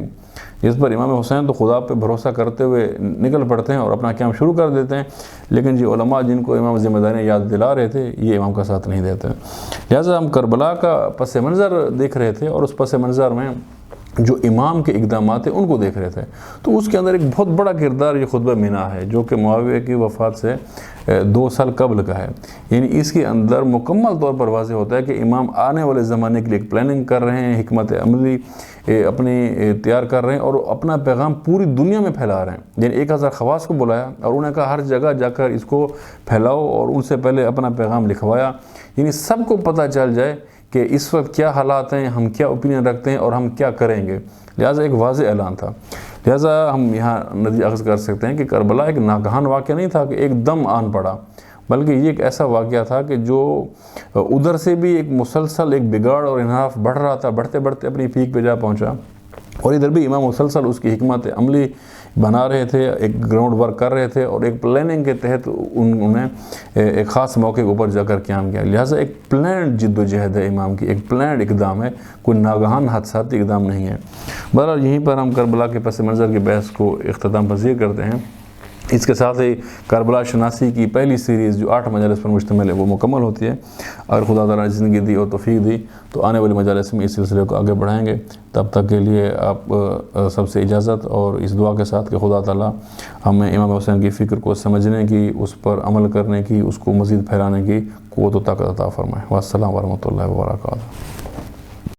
اس پر امام حسین تو خدا پہ بھروسہ کرتے ہوئے نکل پڑتے ہیں اور اپنا قیام شروع کر دیتے ہیں، لیکن جو علماء جن کو امام ذمہ داریاں یاد دلا رہے تھے یہ امام کا ساتھ نہیں دیتے۔ لہٰذا ہم کربلا کا پس منظر دیکھ رہے تھے، اور اس پس منظر میں جو امام کے اقدامات ہیں ان کو دیکھ رہے تھے، تو اس کے اندر ایک بہت بڑا کردار یہ خطبہ مینا ہے، جو کہ معاویہ کی وفات سے 2 سال قبل کا ہے۔ یعنی اس کے اندر مکمل طور پر واضح ہوتا ہے کہ امام آنے والے زمانے کے لیے ایک پلاننگ کر رہے ہیں، حکمت عملی اپنی تیار کر رہے ہیں، اور اپنا پیغام پوری دنیا میں پھیلا رہے ہیں۔ یعنی 1000 خواص کو بلایا اور انہوں نے کہا ہر جگہ جا کر اس کو پھیلاؤ، اور ان سے پہلے اپنا پیغام لکھوایا، یعنی سب کو پتہ چل جائے کہ اس وقت کیا حالات ہیں، ہم کیا اوپینین رکھتے ہیں اور ہم کیا کریں گے۔ لہٰذا ایک واضح اعلان تھا۔ لہٰذا ہم یہاں نتیجہ اخذ کر سکتے ہیں کہ کربلا ایک ناگہان واقعہ نہیں تھا کہ ایک دم آن پڑا، بلکہ یہ ایک ایسا واقعہ تھا کہ جو ادھر سے بھی ایک مسلسل ایک بگاڑ اور انحراف بڑھ رہا تھا، بڑھتے بڑھتے اپنی پیک پہ جا پہنچا، اور ادھر بھی امام مسلسل اس کی حکمت عملی بنا رہے تھے، ایک گراؤنڈ ورک کر رہے تھے، اور ایک پلاننگ کے تحت انہوں نے ایک خاص موقع کے اوپر جا کر قیام کیا۔ لہٰذا ایک پلانڈ جد و جہد ہے امام کی، ایک پلانڈ اقدام ہے، کوئی ناگہان حادثاتی اقدام نہیں ہے۔ بہرحال یہیں پر ہم کربلا کے پس منظر کی بحث کو اختتام پذیر کرتے ہیں۔ اس کے ساتھ ہی کربلا شناسی کی پہلی سیریز جو 8 مجالس پر مشتمل ہے وہ مکمل ہوتی ہے۔ اگر خدا تعالیٰ نے زندگی دی اور توفیق دی تو آنے والی مجالس میں اس سلسلے کو آگے بڑھائیں گے۔ تب تک کے لیے آپ سب سے اجازت، اور اس دعا کے ساتھ کہ خدا تعالیٰ ہمیں امام حسین کی فکر کو سمجھنے کی، اس پر عمل کرنے کی، اس کو مزید پھیلانے کی قوت و طاقت عطا فرمائے۔ والسلام ورحمۃ اللہ وبرکاتہ۔